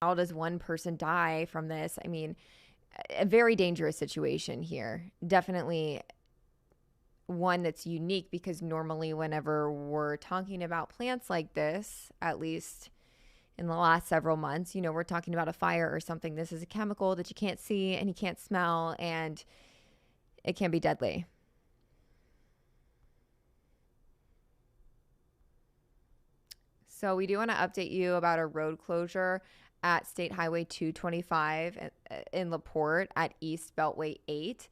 how does one person die from this? I mean, a very dangerous situation here. Definitely one that's unique, because normally whenever we're talking about plants like this, at least in the last several months, we're talking about a fire or something. This is a chemical that you can't see and you can't smell, and it can be deadly. So we do want to update you about a road closure at State Highway 225 in LaPorte at East Beltway 8.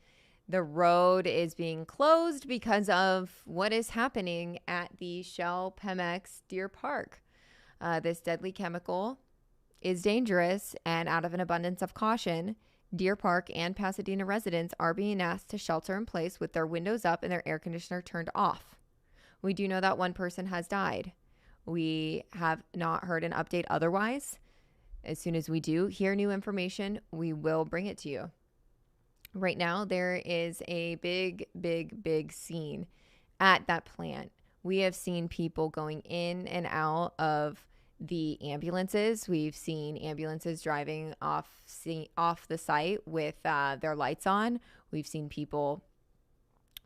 The road is being closed because of what is happening at the Shell PEMEX Deer Park. This deadly chemical is dangerous, and out of an abundance of caution, Deer Park and Pasadena residents are being asked to shelter in place with their windows up and their air conditioner turned off. We do know that one person has died. We have not heard an update otherwise. As soon as we do hear new information, we will bring it to you. Right now, there is a big scene at that plant. We have seen people going in and out of the ambulances. We've seen ambulances driving off the site with their lights on. We've seen people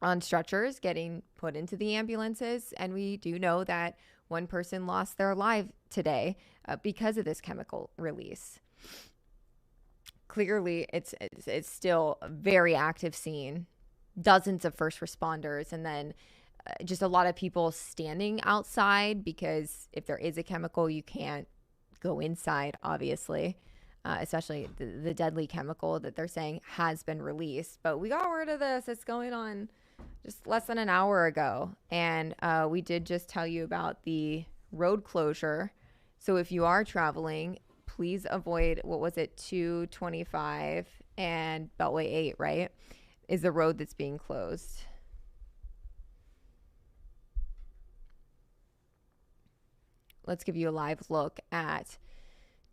on stretchers getting put into the ambulances. And we do know that one person lost their life today because of this chemical release. Clearly, it's still a very active scene. Dozens of first responders, and then just a lot of people standing outside, because if there is a chemical, you can't go inside, obviously, especially the deadly chemical that they're saying has been released. But we got word of this. It's going on just less than an hour ago. And we did just tell you about the road closure. So if you are traveling, please avoid, 225 and Beltway 8, right? Is the road that's being closed. Let's give you a live look at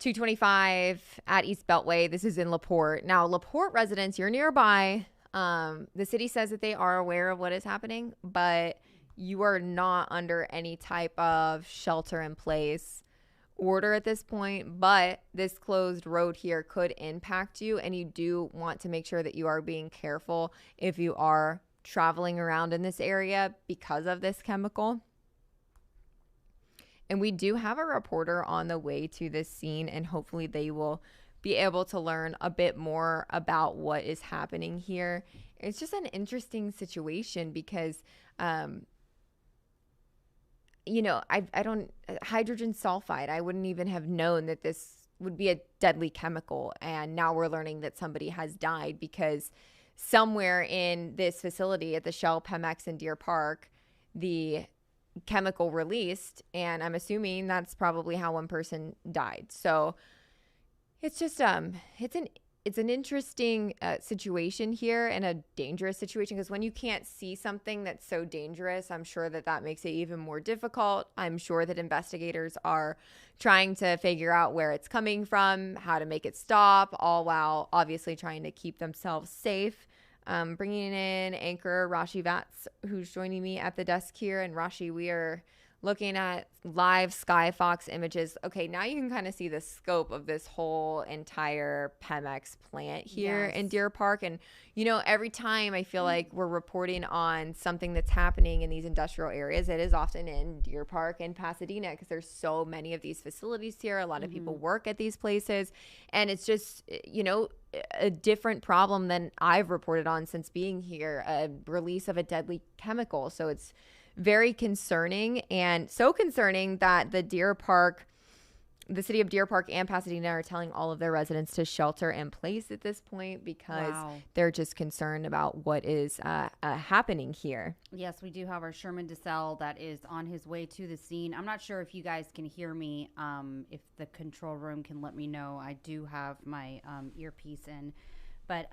225 at East Beltway. This is in LaPorte. Now, LaPorte residents, you're nearby. The city says that they are aware of what is happening, but you are not under any type of shelter in place order at this point. But this closed road here could impact you, and you do want to make sure that you are being careful if you are traveling around in this area because of this chemical. And we do have a reporter on the way to this scene, and hopefully they will be able to learn a bit more about what is happening here. It's just an interesting situation because, I don't, hydrogen sulfide, I wouldn't even have known that this would be a deadly chemical. And now we're learning that somebody has died because somewhere in this facility at the Shell PEMEX in Deer Park, the chemical released, and I'm assuming that's probably how one person died. So it's just it's an interesting situation here, and a dangerous situation, because when you can't see something that's so dangerous, I'm sure that makes it even more difficult. I'm sure that investigators are trying to figure out where it's coming from, how to make it stop, all while obviously trying to keep themselves safe. Bringing in anchor Rashi Vats, who's joining me at the desk here. And Rashi, we are looking at live Skyfox images. Okay, now you can kind of see the scope of this whole entire PEMEX plant here in Deer Park. And, every time I feel like we're reporting on something that's happening in these industrial areas, it is often in Deer Park and Pasadena, because there's so many of these facilities here. A lot of people work at these places. And it's just, a different problem than I've reported on since being here, a release of a deadly chemical. So it's very concerning, and so concerning that the City of Deer Park and Pasadena are telling all of their residents to shelter in place at this point, because they're just concerned about what is happening here. Yes, we do have our Sherman DeSalle that is on his way to the scene. I'm not sure if you guys can hear me. If the control room can let me know. I do have my earpiece in. But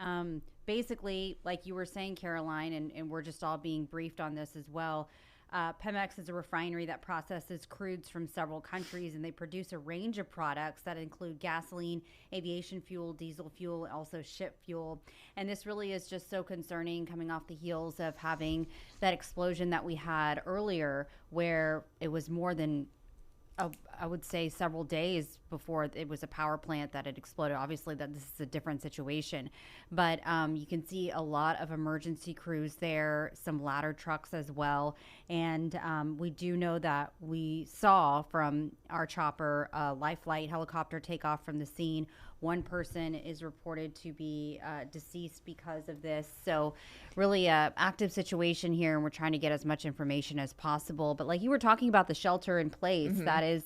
basically, like you were saying, Caroline, and we're just all being briefed on this as well, PEMEX is a refinery that processes crudes from several countries, and they produce a range of products that include gasoline, aviation fuel, diesel fuel, also ship fuel. And this really is just so concerning, coming off the heels of having that explosion that we had earlier, where it was more than I would say several days before it was a power plant that had exploded. Obviously, that this is a different situation, but you can see a lot of emergency crews there, some ladder trucks as well, and we do know that we saw from our chopper a life flight helicopter take off from the scene. One person is reported to be deceased because of this. So, really, a active situation here, and we're trying to get as much information as possible. But like you were talking about the shelter in place, that is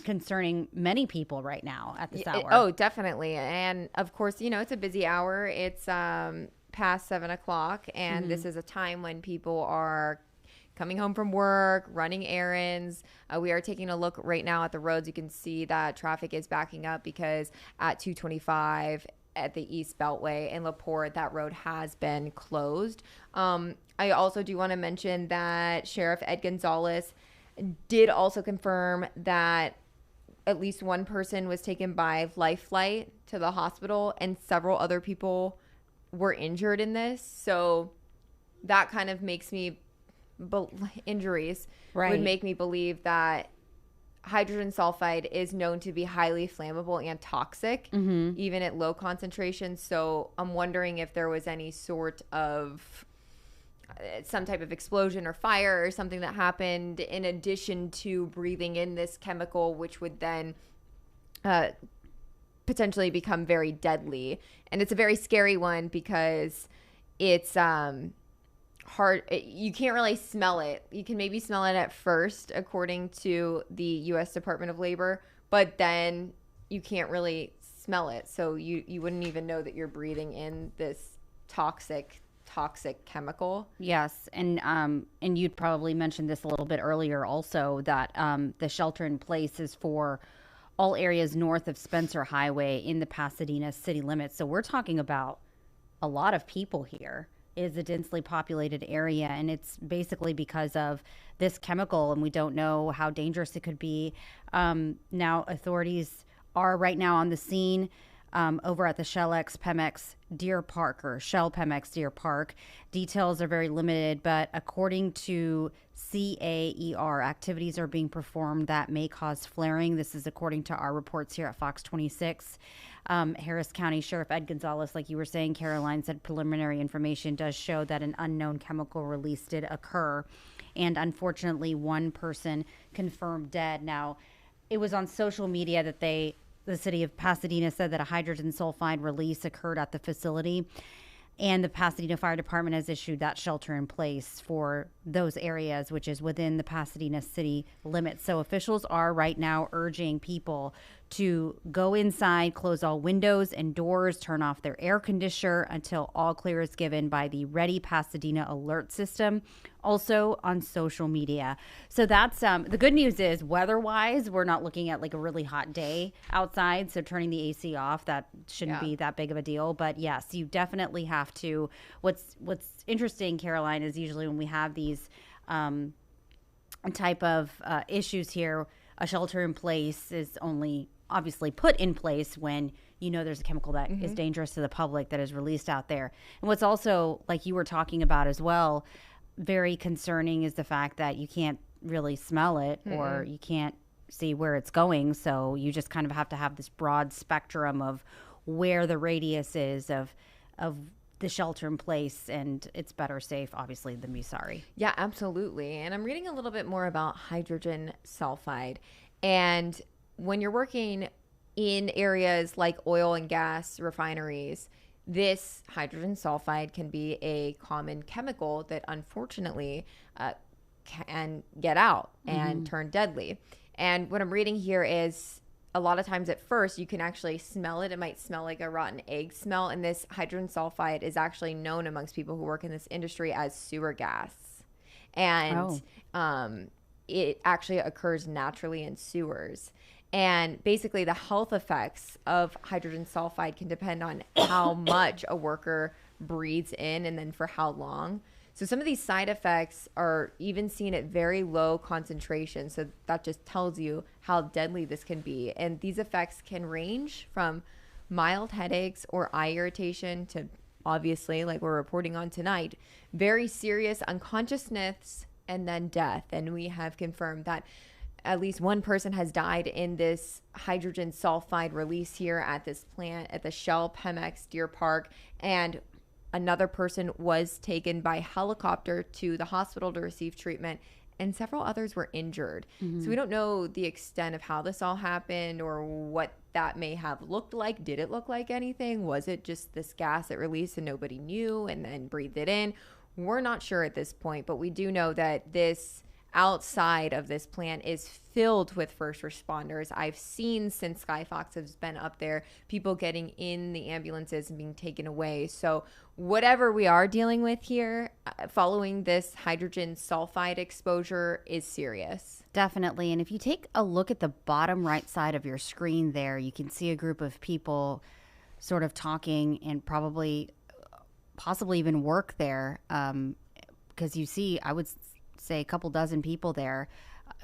concerning many people right now at this hour. Oh, definitely. And of course, it's a busy hour. It's past 7 o'clock, and this is a time when people are coming home from work, running errands. We are taking a look right now at the roads. You can see that traffic is backing up because at 225 at the East Beltway in LaPorte, that road has been closed. I also do want to mention that Sheriff Ed Gonzalez did also confirm that at least one person was taken by life flight to the hospital and several other people were injured in this. So that kind of makes me injuries would make me believe that hydrogen sulfide is known to be highly flammable and toxic, even at low concentrations. So I'm wondering if there was any sort of some type of explosion or fire or something that happened in addition to breathing in this chemical, which would then potentially become very deadly. And it's a very scary one because it's hard. You can't really smell it. You can maybe smell it at first, according to the U.S. Department of Labor, but then you can't really smell it. So you wouldn't even know that you're breathing in this toxic chemical. Yes, and you'd probably mentioned this a little bit earlier also, that the shelter in place is for all areas north of Spencer Highway in the Pasadena city limits. So we're talking about a lot of people here. It is a densely populated area, and it's basically because of this chemical, and we don't know how dangerous it could be. Now authorities are right now on the scene over at the PEMEX Deer Park, or Shell PEMEX Deer Park. Details are very limited, but according to CAER, activities are being performed that may cause flaring. This is according to our reports here at Fox 26. Harris County Sheriff Ed Gonzalez, like you were saying, Caroline, said preliminary information does show that an unknown chemical release did occur. And unfortunately, one person confirmed dead. Now, it was on social media that the city of Pasadena said that a hydrogen sulfide release occurred at the facility. And the Pasadena Fire Department has issued that shelter in place for those areas, which is within the Pasadena city limits. So officials are right now urging people to go inside, close all windows and doors, turn off their air conditioner until all clear is given by the Ready Pasadena alert system, also on social media. So that's the good news is weather-wise, we're not looking at like a really hot day outside, so turning the AC off, that shouldn't be that big of a deal. But yes, you definitely have to. What's interesting, Caroline, is usually when we have these type of issues here, a shelter in place is only obviously put in place when there's a chemical that is dangerous to the public that is released out there. And what's also, like you were talking about as well, very concerning is the fact that you can't really smell it or you can't see where it's going. So you just kind of have to have this broad spectrum of where the radius is of the shelter in place, and it's better safe, obviously, than be sorry. Yeah, absolutely. And I'm reading a little bit more about hydrogen sulfide. And when you're working in areas like oil and gas refineries, this hydrogen sulfide can be a common chemical that unfortunately can get out and turn deadly. And what I'm reading here is a lot of times at first you can actually smell it. It might smell like a rotten egg smell. And this hydrogen sulfide is actually known amongst people who work in this industry as sewer gas. And it actually occurs naturally in sewers. And basically the health effects of hydrogen sulfide can depend on how much a worker breathes in and then for how long. So some of these side effects are even seen at very low concentrations. So that just tells you how deadly this can be. And these effects can range from mild headaches or eye irritation to, obviously, like we're reporting on tonight, very serious unconsciousness and then death. And we have confirmed that at least one person has died in this hydrogen sulfide release here at this plant at the Shell PEMEX Deer Park. And another person was taken by helicopter to the hospital to receive treatment, and several others were injured. So we don't know the extent of how this all happened or what that may have looked like. Did it look like anything? Was it just this gas that released and nobody knew and then breathed it in? We're not sure at this point, but we do know that this outside of this plant is filled with first responders. I've seen since Skyfox has been up there, people getting in the ambulances and being taken away. So whatever we are dealing with here, following this hydrogen sulfide exposure is serious. Definitely. And if you take a look at the bottom right side of your screen there, you can see a group of people sort of talking and possibly even work there. Because you see, I would say a couple dozen people there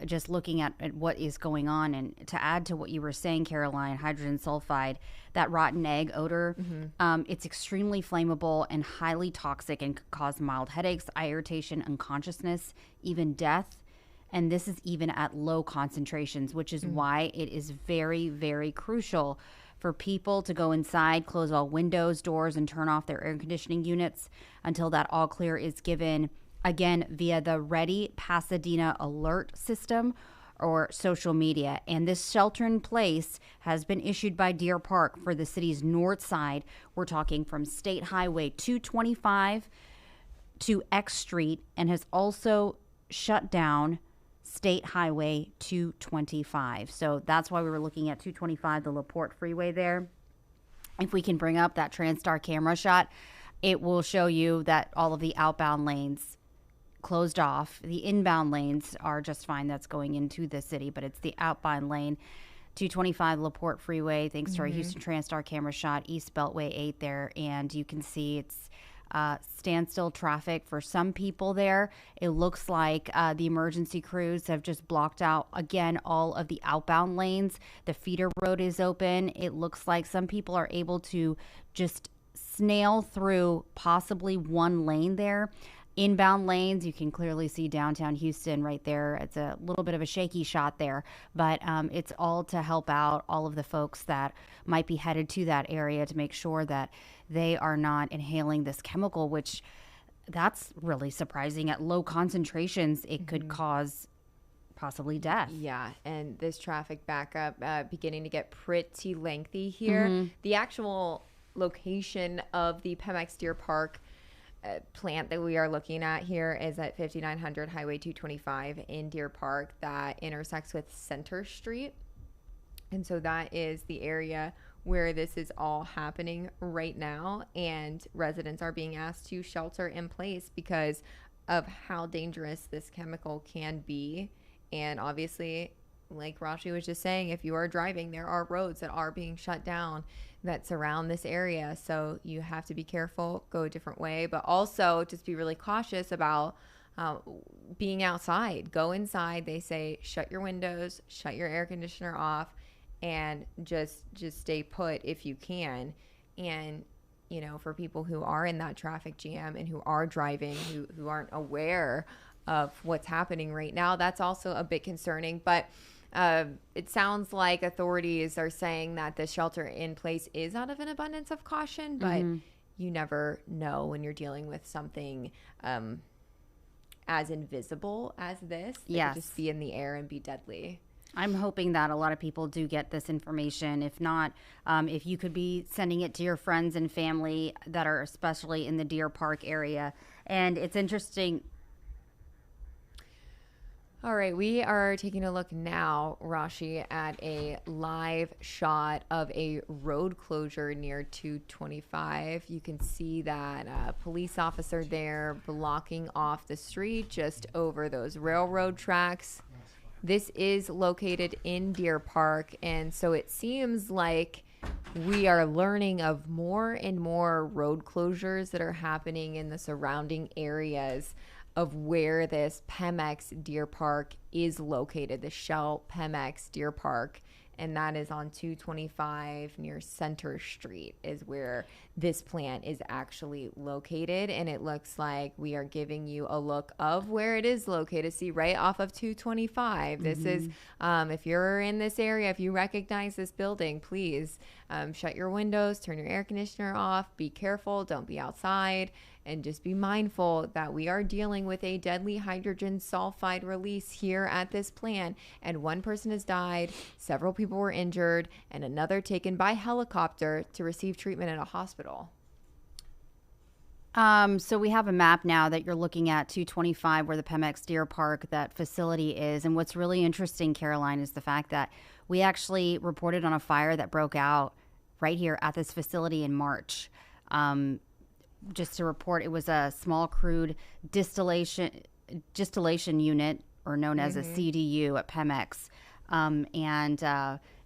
just looking at what is going on. And to add to what you were saying, Caroline, hydrogen sulfide, that rotten egg odor, it's extremely flammable and highly toxic and could cause mild headaches, eye irritation, unconsciousness, even death. And this is even at low concentrations, which is why it is very, very crucial for people to go inside, close all windows, doors, and turn off their air conditioning units until that all clear is given, again, via the Ready Pasadena alert system or social media. And this shelter in place has been issued by Deer Park for the city's north side. We're talking from State Highway 225 to X Street, and has also shut down State Highway 225. So that's why we were looking at 225, the LaPorte Freeway there. If we can bring up that TransStar camera shot, it will show you that all of the outbound lanes closed off. The inbound lanes are just fine. That's going into the city, but it's the outbound lane. 225 LaPorte Freeway, thanks to our Houston TransStar camera shot, East Beltway 8 there. And you can see it's standstill traffic for some people there. It looks like the emergency crews have just blocked out, again, all of the outbound lanes. The feeder road is open. It looks like some people are able to just snail through possibly one lane there. Inbound lanes, you can clearly see downtown Houston right there. It's a little bit of a shaky shot there, but it's all to help out all of the folks that might be headed to that area to make sure that they are not inhaling this chemical, which that's really surprising. At low concentrations, it could cause possibly death. Yeah, and this traffic backup beginning to get pretty lengthy here. The actual location of the PEMEX Deer Park plant that we are looking at here is at 5900 Highway 225 in Deer Park that intersects with Center Street. And so that is the area where this is all happening right now, and residents are being asked to shelter in place because of how dangerous this chemical can be. And obviously, like Rashi was just saying, if you are driving, there are roads that are being shut down that surround this area. So you have to be careful, go a different way, but also just be really cautious about being outside. Go inside. They say shut your windows, shut your air conditioner off, and just stay put if you can. And you know, for people who are in that traffic jam and who are driving, who aren't aware of what's happening right now, that's also a bit concerning. But it sounds like authorities are saying that the shelter in place is out of an abundance of caution, but you never know when you're dealing with something as invisible as this. It could just be in the air and be deadly. I'm hoping that a lot of people do get this information. If not, if you could be sending it to your friends and family that are especially in the Deer Park area. And it's interesting. All right, we are taking a look now, Rashi, at a live shot of a road closure near 225. You can see that police officer there blocking off the street just over those railroad tracks. This is located in Deer Park, and so it seems like we are learning of more and more road closures that are happening in the surrounding areas of where this PEMEX Deer Park is located, the Shell PEMEX Deer Park. and that is on 225 near Center Street is where this plant is actually located. And it looks like we are giving you a look of where it is located. See, right off of 225. This is, if you're in this area, if you recognize this building, please shut your windows, turn your air conditioner off, be careful, don't be outside, and just be mindful that we are dealing with a deadly hydrogen sulfide release here at this plant. And one person has died, several people were injured, and another taken by helicopter to receive treatment at a hospital. So we have a map now that you're looking at 225 where the PEMEX Deer Park, that facility is. And what's really interesting, Caroline, is the fact that we actually reported on a fire that broke out right here at this facility in March. Just to report, it was a small crude distillation unit, or known as a CDU at PEMEX.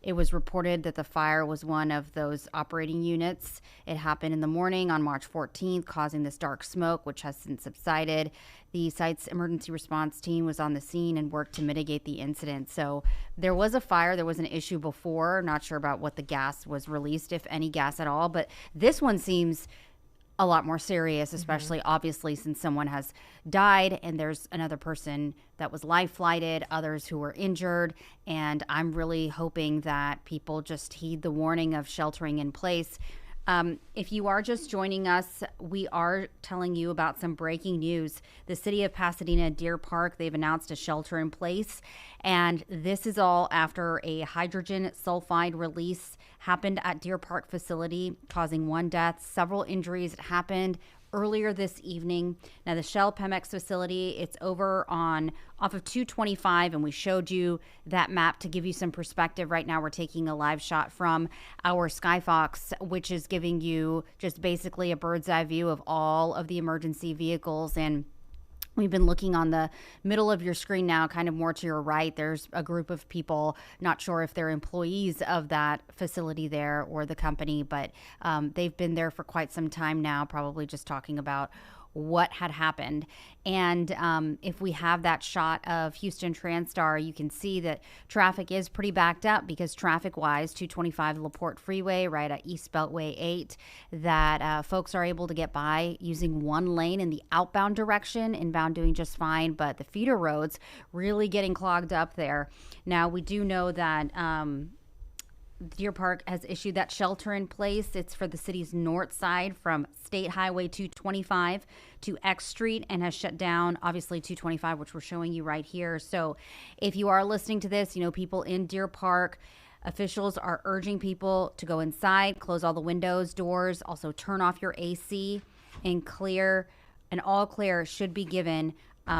It was reported that the fire was one of those operating units. It happened in the morning on March 14th, causing this dark smoke, which has since subsided. The site's emergency response team was on the scene and worked to mitigate the incident. So there was a fire. There was an issue before. Not sure about what the gas was released, if any gas at all. But this one seems a lot more serious, especially obviously since someone has died and there's another person that was life flighted, others who were injured. And I'm really hoping that people just heed the warning of sheltering in place. If you are just joining us, we are telling you about some breaking news. The City of Pasadena Deer Park, they've announced a shelter in place. And this is all after a hydrogen sulfide release happened at Deer Park facility, causing one death, several injuries. It happened earlier this evening. Now, the Shell PEMEX facility, it's over on off of 225, and we showed you that map to give you some perspective. Right now, we're taking a live shot from our Skyfox, which is giving you just basically a bird's eye view of all of the emergency vehicles. And we've been looking on the middle of your screen now, kind of more to your right. There's a group of people, not sure if they're employees of that facility there or the company, but they've been there for quite some time now, probably just talking about what had happened. And if we have that shot of Houston Transtar, you can see that traffic is pretty backed up because traffic-wise, 225 LaPorte Freeway, right at East Beltway 8, that folks are able to get by using one lane in the outbound direction, inbound doing just fine, but the feeder roads really getting clogged up there. Now, we do know that Deer Park has issued that shelter in place. It's for the city's north side from State Highway 225 to X Street, and has shut down, obviously, 225, which we're showing you right here. So if you are listening to this, you know, people in Deer Park, officials are urging people to go inside, close all the windows, doors, also turn off your AC, and clear. An all clear should be given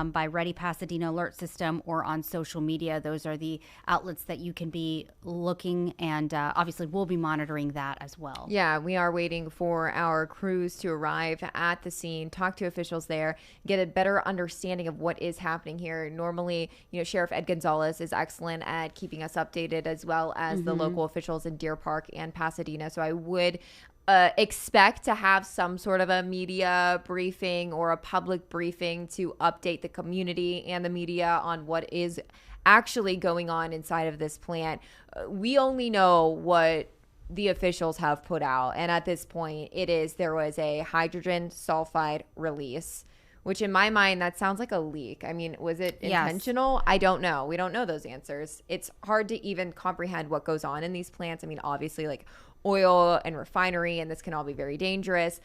by Ready Pasadena Alert System or on social media. Those are the outlets that you can be looking, and obviously we'll be monitoring that as well. Yeah, we are waiting for our crews to arrive at the scene, talk to officials there, get a better understanding of what is happening here. Normally, you know, Sheriff Ed Gonzalez is excellent at keeping us updated, as well as the local officials in Deer Park and Pasadena. So I would expect to have some sort of a media briefing or a public briefing to update the community and the media on what is actually going on inside of this plant. We only know what the officials have put out, and at this point there was a hydrogen sulfide release, which in my mind, that sounds like a leak. I mean, was it intentional? Yes. I don't know. We don't know those answers. It's hard to even comprehend what goes on in these plants. I mean, obviously, like oil and refinery, and this can all be very dangerous.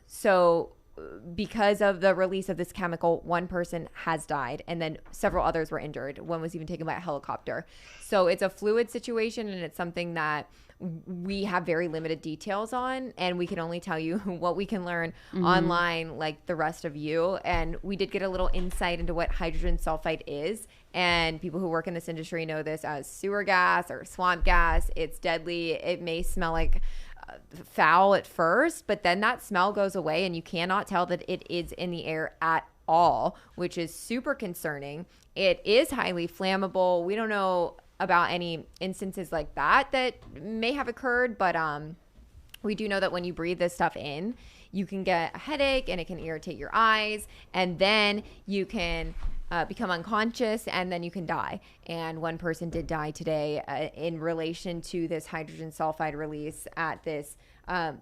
So because of the release of this chemical, one person has died, and then several others were injured. One was even taken by a helicopter. So it's a fluid situation, and it's something that we have very limited details on, and we can only tell you what we can learn online, like the rest of you. And we did get a little insight into what hydrogen sulfide is, and people who work in this industry know this as sewer gas or swamp gas. It's deadly. It may smell like foul at first, but then that smell goes away, and you cannot tell that it is in the air at all, which is super concerning. It is highly flammable. We don't know about any instances like that may have occurred, but we do know that when you breathe this stuff in, you can get a headache, and it can irritate your eyes, and then you can become unconscious, and then you can die. And one person did die today in relation to this hydrogen sulfide release at this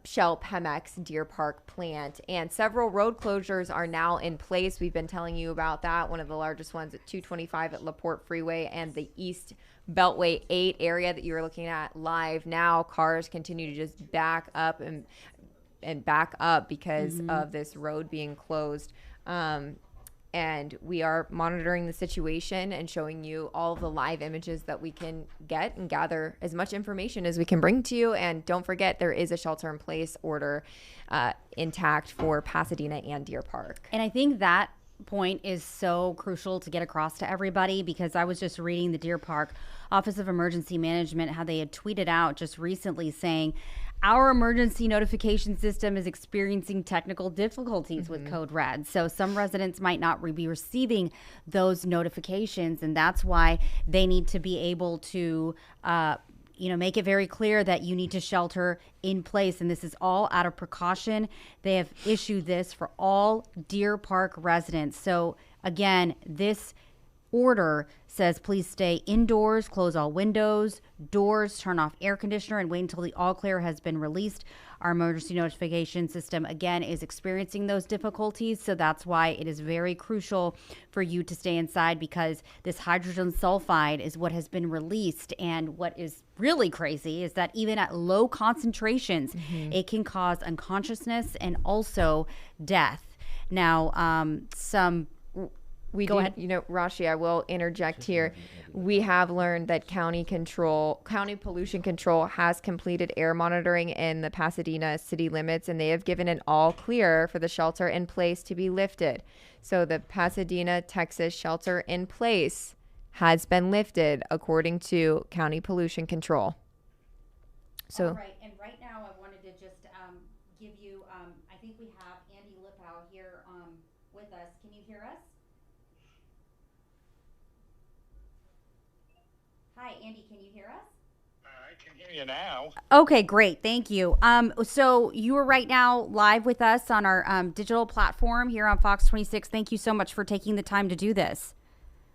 Shell PEMEX Deer Park plant. And several road closures are now in place. We've been telling you about that. One of the largest ones at 225 at LaPorte Freeway and the East Beltway 8 area that you were looking at live now. Cars continue to just back up and back up because of this road being closed. And we are monitoring the situation and showing you all of the live images that we can get and gather as much information as we can bring to you. And don't forget, there is a shelter-in-place order intact for Pasadena and Deer Park. And I think that point is so crucial to get across to everybody, because I was just reading the Deer Park Office of Emergency Management, how they had tweeted out just recently saying, our emergency notification system is experiencing technical difficulties with Code Red. So some residents might not be receiving those notifications, and that's why they need to be able to make it very clear that you need to shelter in place. And this is all out of precaution. They have issued this for all Deer Park residents. So again, this order says please stay indoors, close all windows, doors, turn off air conditioner, and wait until the all clear has been released. Our emergency notification system, again, is experiencing those difficulties. So that's why it is very crucial for you to stay inside, because this hydrogen sulfide is what has been released. And what is really crazy is that even at low concentrations, it can cause unconsciousness and also death. Now, Go ahead. Rashi, I will interject here. We have learned that county pollution control has completed air monitoring in the Pasadena city limits, and they have given an all clear for the shelter in place to be lifted. So the Pasadena, Texas shelter in place has been lifted according to county pollution control. So, all right. And right now I wanted to just give you, I think we have Andy Lipow here with us. Can you hear us? Hi, Andy, can you hear us? I can hear you now. Okay, great. Thank you. So you are right now live with us on our digital platform here on Fox 26. Thank you so much for taking the time to do this.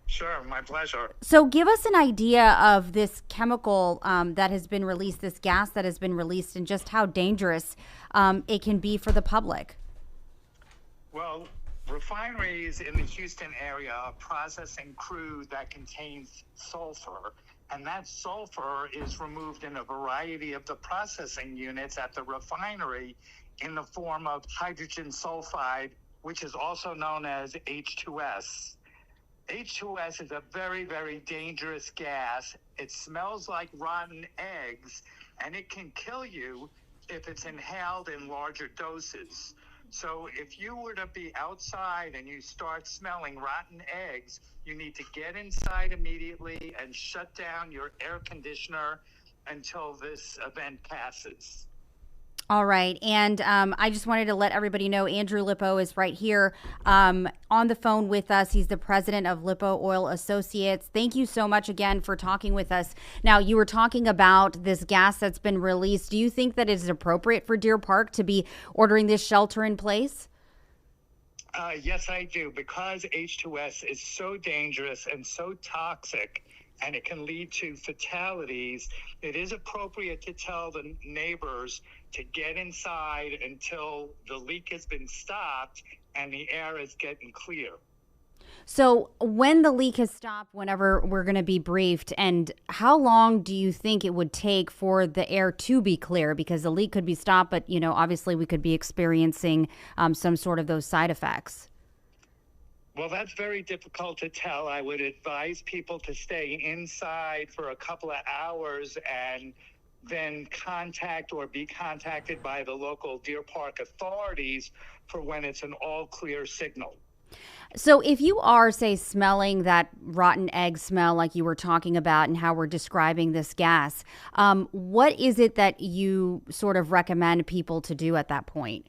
Sure, my pleasure. So give us an idea of this chemical that has been released, this gas that has been released, and just how dangerous it can be for the public. Well, refineries in the Houston area are processing crude that contains sulfur, and that sulfur is removed in a variety of the processing units at the refinery in the form of hydrogen sulfide, which is also known as H2S. H2S is a very, very dangerous gas. It smells like rotten eggs, and it can kill you if it's inhaled in larger doses. So if you were to be outside and you start smelling rotten eggs, you need to get inside immediately and shut down your air conditioner until this event passes. All right. And I just wanted to let everybody know Andrew Lipow is right here on the phone with us. He's the president of Lipow Oil Associates. Thank you so much again for talking with us. Now, you were talking about this gas that's been released. Do you think that it is appropriate for Deer Park to be ordering this shelter in place? Yes, I do. Because H2S is so dangerous and so toxic, and it can lead to fatalities, it is appropriate to tell the neighbors to get inside until the leak has been stopped and the air is getting clear. So when the leak has stopped, whenever we're going to be briefed, and how long do you think it would take for the air to be clear? Because the leak could be stopped, but, obviously we could be experiencing some sort of those side effects. Well, that's very difficult to tell. I would advise people to stay inside for a couple of hours and then contact or be contacted by the local Deer Park authorities for when it's an all clear signal. So if you are, say, smelling that rotten egg smell like you were talking about and how we're describing this gas, what is it that you sort of recommend people to do at that point?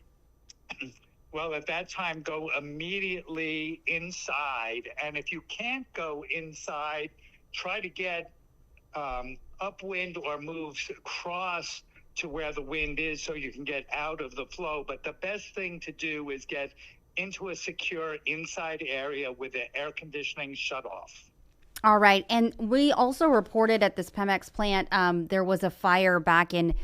Well, at that time, go immediately inside. And if you can't go inside, try to get upwind or move across to where the wind is so you can get out of the flow. But the best thing to do is get into a secure inside area with the air conditioning shut off. All right. And we also reported at this PEMEX plant there was a fire back in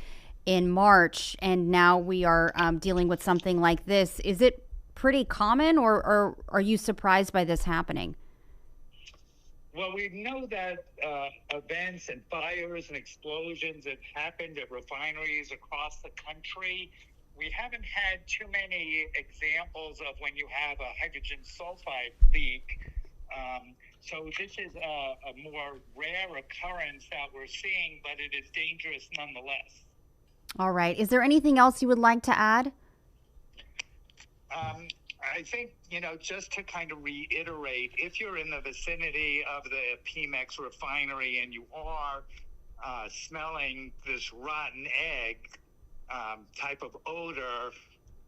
March, and now we are dealing with something like this. Is it pretty common, or are you surprised by this happening? Well, we know that events and fires and explosions have happened at refineries across the country. We haven't had too many examples of when you have a hydrogen sulfide leak. So this is a more rare occurrence that we're seeing, but it is dangerous nonetheless. All right. Is there anything else you would like to add? I think, just to kind of reiterate, if you're in the vicinity of the PEMEX refinery and you are smelling this rotten egg type of odor,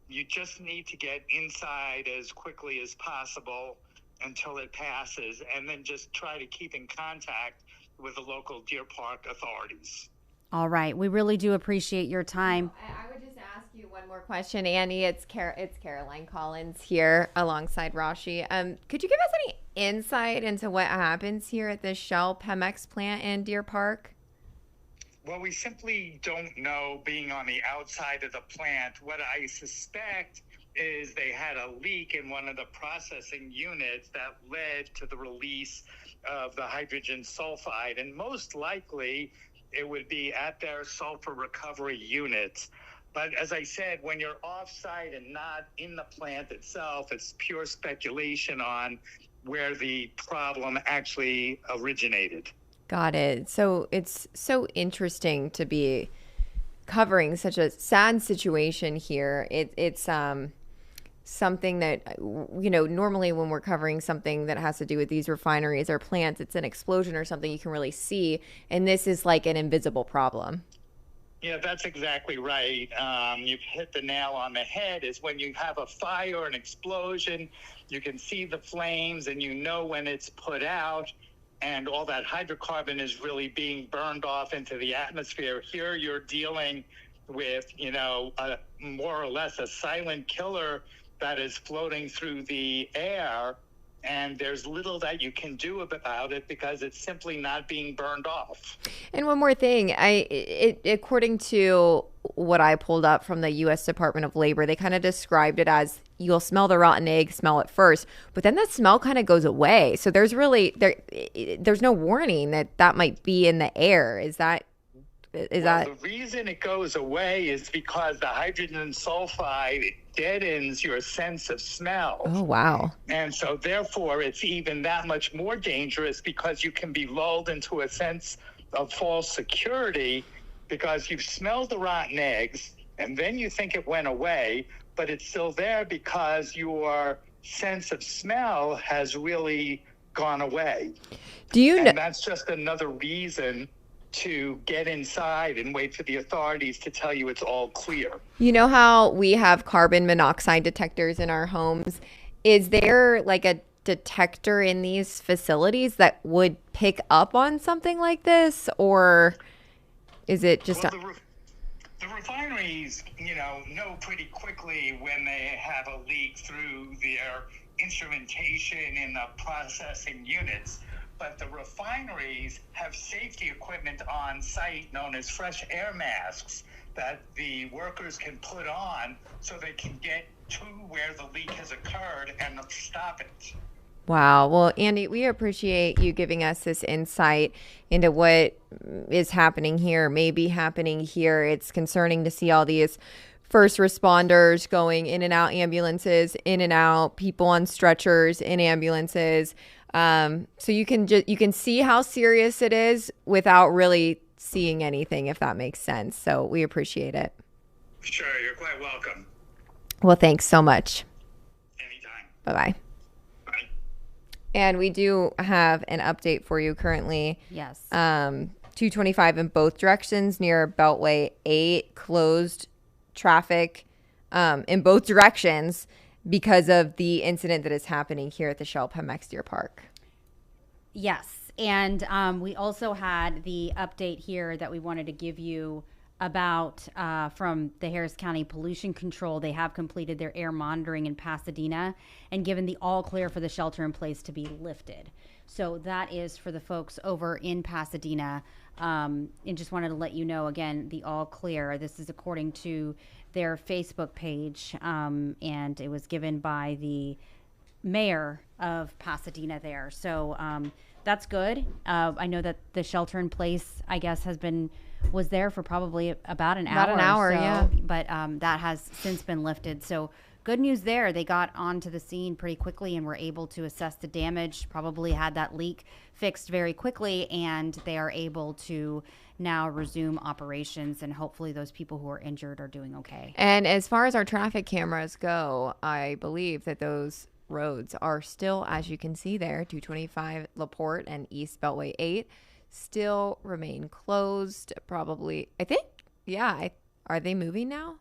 you just need to get inside as quickly as possible until it passes, and then just try to keep in contact with the local Deer Park authorities. All right. We really do appreciate your time. I would just ask you one more question, Annie. It's Caroline Collins here alongside Rashi. Could you give us any insight into what happens here at the Shell PEMEX plant in Deer Park? Well, we simply don't know, being on the outside of the plant. What I suspect is they had a leak in one of the processing units that led to the release of the hydrogen sulfide. And most likely, it would be at their sulfur recovery units. But as I said, when you're off-site and not in the plant itself, it's pure speculation on where the problem actually originated. Got it. So it's so interesting to be covering such a sad situation here. It's something that, normally when we're covering something that has to do with these refineries or plants, it's an explosion or something you can really see. And this is like an invisible problem. Yeah, that's exactly right. You've hit the nail on the head. Is when you have a fire, an explosion, you can see the flames and when it's put out, and all that hydrocarbon is really being burned off into the atmosphere. Here you're dealing with, more or less a silent killer that is floating through the air, and there's little that you can do about it because it's simply not being burned off. And one more thing, according to what I pulled up from the U.S. Department of Labor, they kind of described it as you'll smell the rotten egg, smell it first, but then that smell kind of goes away. So there's no warning that might be in the air. The reason it goes away is because the hydrogen sulfide deadens your sense of smell. Oh, wow. And so therefore it's even that much more dangerous, because you can be lulled into a sense of false security because you've smelled the rotten eggs and then you think it went away, but it's still there because your sense of smell has really gone away. And that's just another reason to get inside and wait for the authorities to tell you it's all clear. You know how we have carbon monoxide detectors in our homes? Is there like a detector in these facilities that would pick up on something like this? Or is it just... The refineries, know pretty quickly when they have a leak through their instrumentation in the processing units. But the refineries have safety equipment on site known as fresh air masks that the workers can put on so they can get to where the leak has occurred and stop it. Wow. Well, Andy, we appreciate you giving us this insight into what is happening here, may be happening here. It's concerning to see all these first responders going in and out ambulances, in and out, people on stretchers in ambulances. So you can see how serious it is without really seeing anything, if that makes sense. So we appreciate it. Sure, you're quite welcome. Well, thanks so much. Anytime. Bye-bye. Bye. And we do have an update for you currently. Yes. 225 in both directions near Beltway 8, closed traffic in both directions because of the incident that is happening here at the Shell PEMEX Deer Park. Yes. And we also had the update here that we wanted to give you about from the Harris County Pollution Control. They have completed their air monitoring in Pasadena and given the all clear for the shelter in place to be lifted. So that is for the folks over in Pasadena. And just wanted to let you know, again, the all clear. This is according to their Facebook page, and it was given by the mayor of Pasadena there. So that's good. I know that the shelter in place, I guess, was there for probably about an hour. About an hour, so, yeah. But that has since been lifted. So good news there. They got onto the scene pretty quickly and were able to assess the damage, probably had that leak fixed very quickly, and they are able to now resume operations, and hopefully those people who are injured are doing okay. And as far as our traffic cameras go, I believe that those roads are still, as you can see there, 225 LaPorte and East Beltway 8 still remain closed. Probably, I think, yeah. Are they moving now?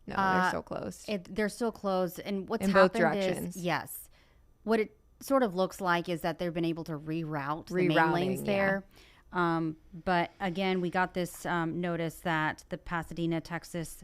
No, they're still closed. They're still closed. And what's in happened both directions. is, yes, what it sort of looks like is that they've been able to reroute the main lanes there. But again, we got this notice that the Pasadena, Texas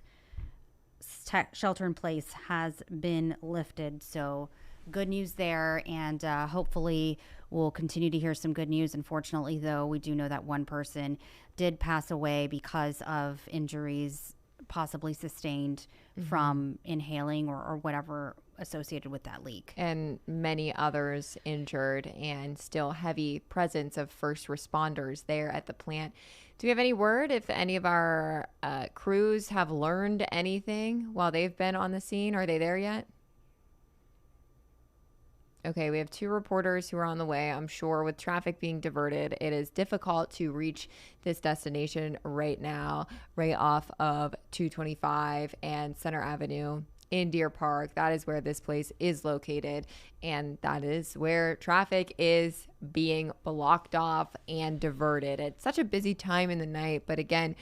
shelter in place has been lifted. So good news there, and hopefully we'll continue to hear some good news. Unfortunately, though, we do know that one person did pass away because of injuries possibly sustained from inhaling or whatever associated with that leak. And many others injured, and still heavy presence of first responders there at the plant. Do we have any word if any of our crews have learned anything while they've been on the scene? Are they there yet? Okay, we have 2 reporters who are on the way. I'm sure with traffic being diverted, it is difficult to reach this destination right now, right off of 225 and Center Avenue in Deer Park. That is where this place is located, and that is where traffic is being blocked off and diverted. It's such a busy time in the night, but again,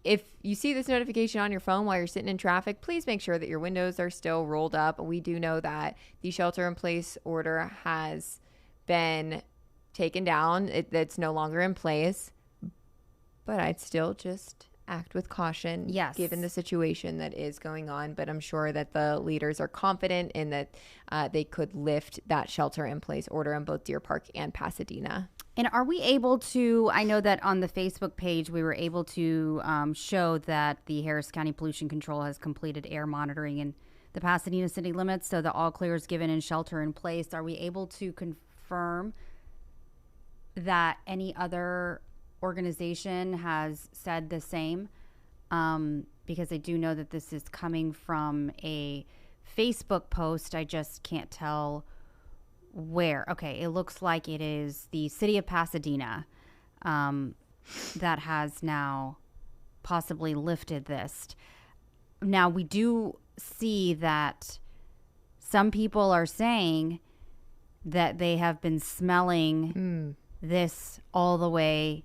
if you see this notification on your phone while you're sitting in traffic, please make sure that your windows are still rolled up. We do know that the shelter-in-place order has been taken down. It's no longer in place. But I'd still just act with caution, yes, given the situation that is going on. But I'm sure that the leaders are confident in that they could lift that shelter-in-place order in both Deer Park and Pasadena. And are we able to, I know that on the Facebook page, we were able to show that the Harris County Pollution Control has completed air monitoring in the Pasadena city limits. So the all clear is given in shelter in place. Are we able to confirm that any other organization has said the same? Because I do know that this is coming from a Facebook post. I just can't tell where. Okay, it looks like it is the City of Pasadena that has now possibly lifted this. Now, we do see that some people are saying that they have been smelling this all the way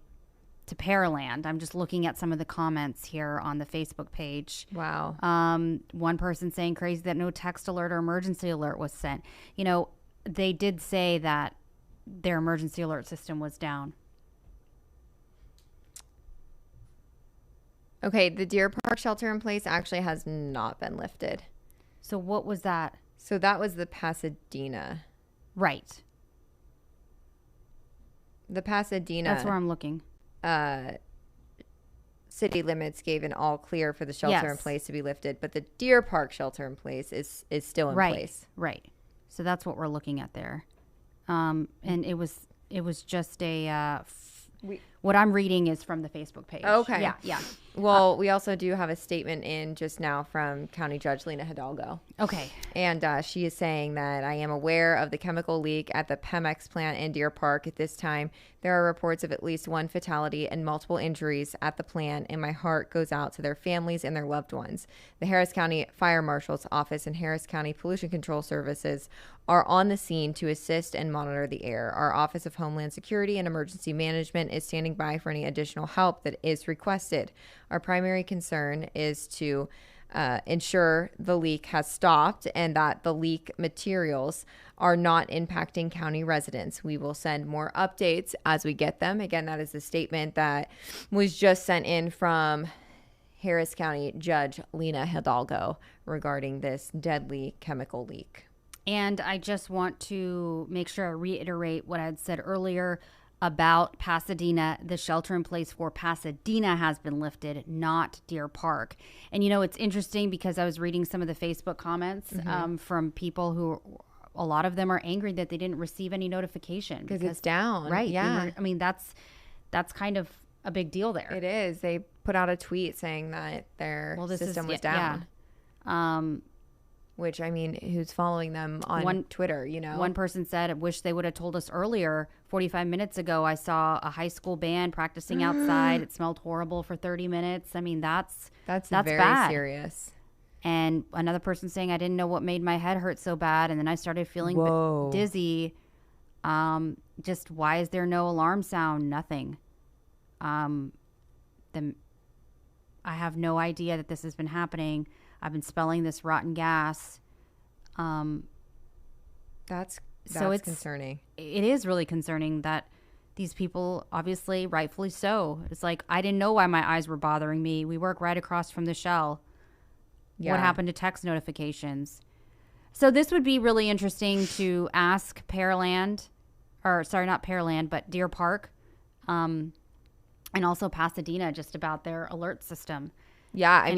to Pearland. I'm just looking at some of the comments here on the Facebook page. Wow. One person saying crazy that no text alert or emergency alert was sent. You know, they did say that their emergency alert system was down. Okay, the Deer Park shelter in place actually has not been lifted. So what was that? So that was the Pasadena. Right. The Pasadena. That's where I'm looking. City limits gave an all clear for the shelter in place to be lifted, but the Deer Park shelter in place is still in place. Right. So that's what we're looking at there. And it was just a what I'm reading is from the Facebook page. Okay. Yeah. Well, we also do have a statement in just now from County Judge Lena Hidalgo. Okay. And she is saying that I am aware of the chemical leak at the PEMEX plant in Deer Park. At this time, there are reports of at least 1 fatality and multiple injuries at the plant, and my heart goes out to their families and their loved ones. The Harris County Fire Marshal's Office and Harris County Pollution Control Services are on the scene to assist and monitor the air. Our Office of Homeland Security and Emergency Management is standing by for any additional help that is requested. Our primary concern is to ensure the leak has stopped and that the leak materials are not impacting county residents. We will send more updates as we get them. Again, that is a statement that was just sent in from Harris County Judge Lena Hidalgo regarding this deadly chemical leak. And I just want to make sure I reiterate what I had said earlier about Pasadena. The shelter in place for Pasadena has been lifted, not Deer Park. And, it's interesting because I was reading some of the Facebook comments from people who, a lot of them are angry that they didn't receive any notification. Because it's down. Right. Yeah. That's kind of a big deal there. It is. They put out a tweet saying that their system was down. Yeah. Which, who's following them on Twitter, One person said, I wish they would have told us earlier. 45 minutes ago, I saw a high school band practicing outside. It smelled horrible for 30 minutes. That's very bad. Serious. And another person saying, I didn't know what made my head hurt so bad. And then I started feeling dizzy. Just why is there no alarm sound? Nothing. I have no idea that this has been happening. I've been smelling this rotten gas. That's concerning. It is really concerning that these people, obviously, rightfully so. It's like, I didn't know why my eyes were bothering me. We work right across from the Shell. Yeah. What happened to text notifications? So this would be really interesting to ask Pearland, not Pearland, but Deer Park, and also Pasadena, just about their alert system. Yeah,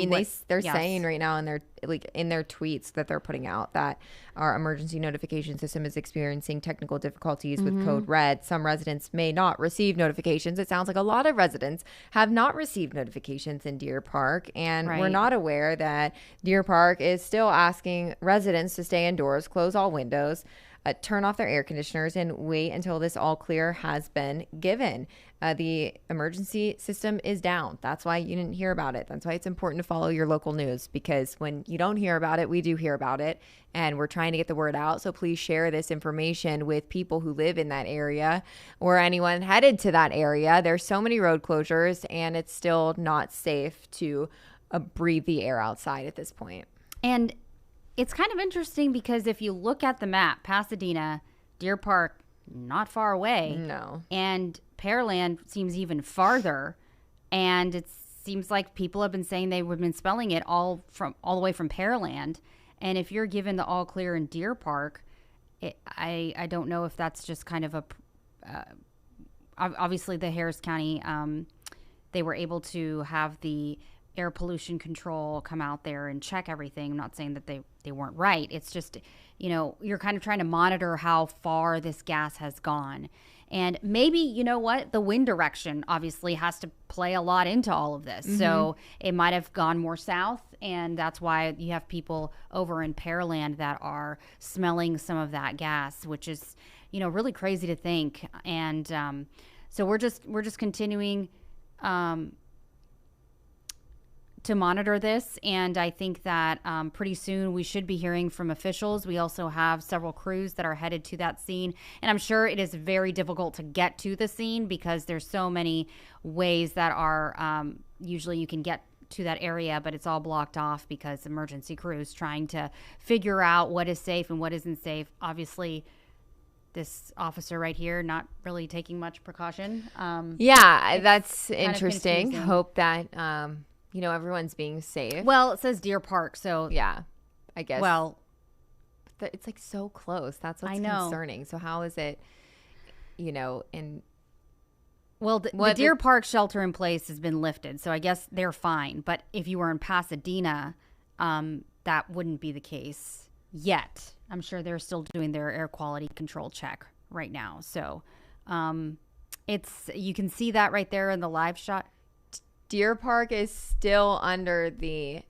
they're saying right now in their tweets that they're putting out that our emergency notification system is experiencing technical difficulties with code red. Some residents may not receive notifications. It sounds like a lot of residents have not received notifications in Deer Park, and we're not aware that Deer Park is still asking residents to stay indoors, close all windows, turn off their air conditioners, and wait until this all clear has been given. The emergency system is down. That's why you didn't hear about it. That's why it's important to follow your local news, because when you don't hear about it, we do hear about it, and we're trying to get the word out. So please share this information with people who live in that area or anyone headed to that area. There's so many road closures, and it's still not safe to breathe the air outside at this point. And it's kind of interesting because if you look at the map, Pasadena, Deer Park, not far away. No. And Pearland seems even farther. And it seems like people have been saying they've been spelling it all the way from Pearland. And if you're given the all clear in Deer Park, I don't know if that's just kind of obviously the Harris County, they were able to have the air pollution control come out there and check everything. I'm not saying that they weren't right. It's just, you're kind of trying to monitor how far this gas has gone. And maybe, the wind direction obviously has to play a lot into all of this. So it might have gone more south, and that's why you have people over in Pearland that are smelling some of that gas, which is, really crazy to think. And so we're just continuing to monitor this, and I think that pretty soon we should be hearing from officials. We also have several crews that are headed to that scene, and I'm sure it is very difficult to get to the scene because there's so many ways that are usually you can get to that area, but it's all blocked off because emergency crews trying to figure out what is safe and what isn't safe. Obviously, this officer right here not really taking much precaution. That's interesting. Hope that everyone's being safe. Well, it says Deer Park, so yeah, I guess. Well, it's like so close. That's what's concerning. So how is it, in... Well, the Deer Park shelter in place has been lifted, so I guess they're fine. But if you were in Pasadena, that wouldn't be the case yet. I'm sure they're still doing their air quality control check right now. So you can see that right there in the live shot. Deer Park is still under the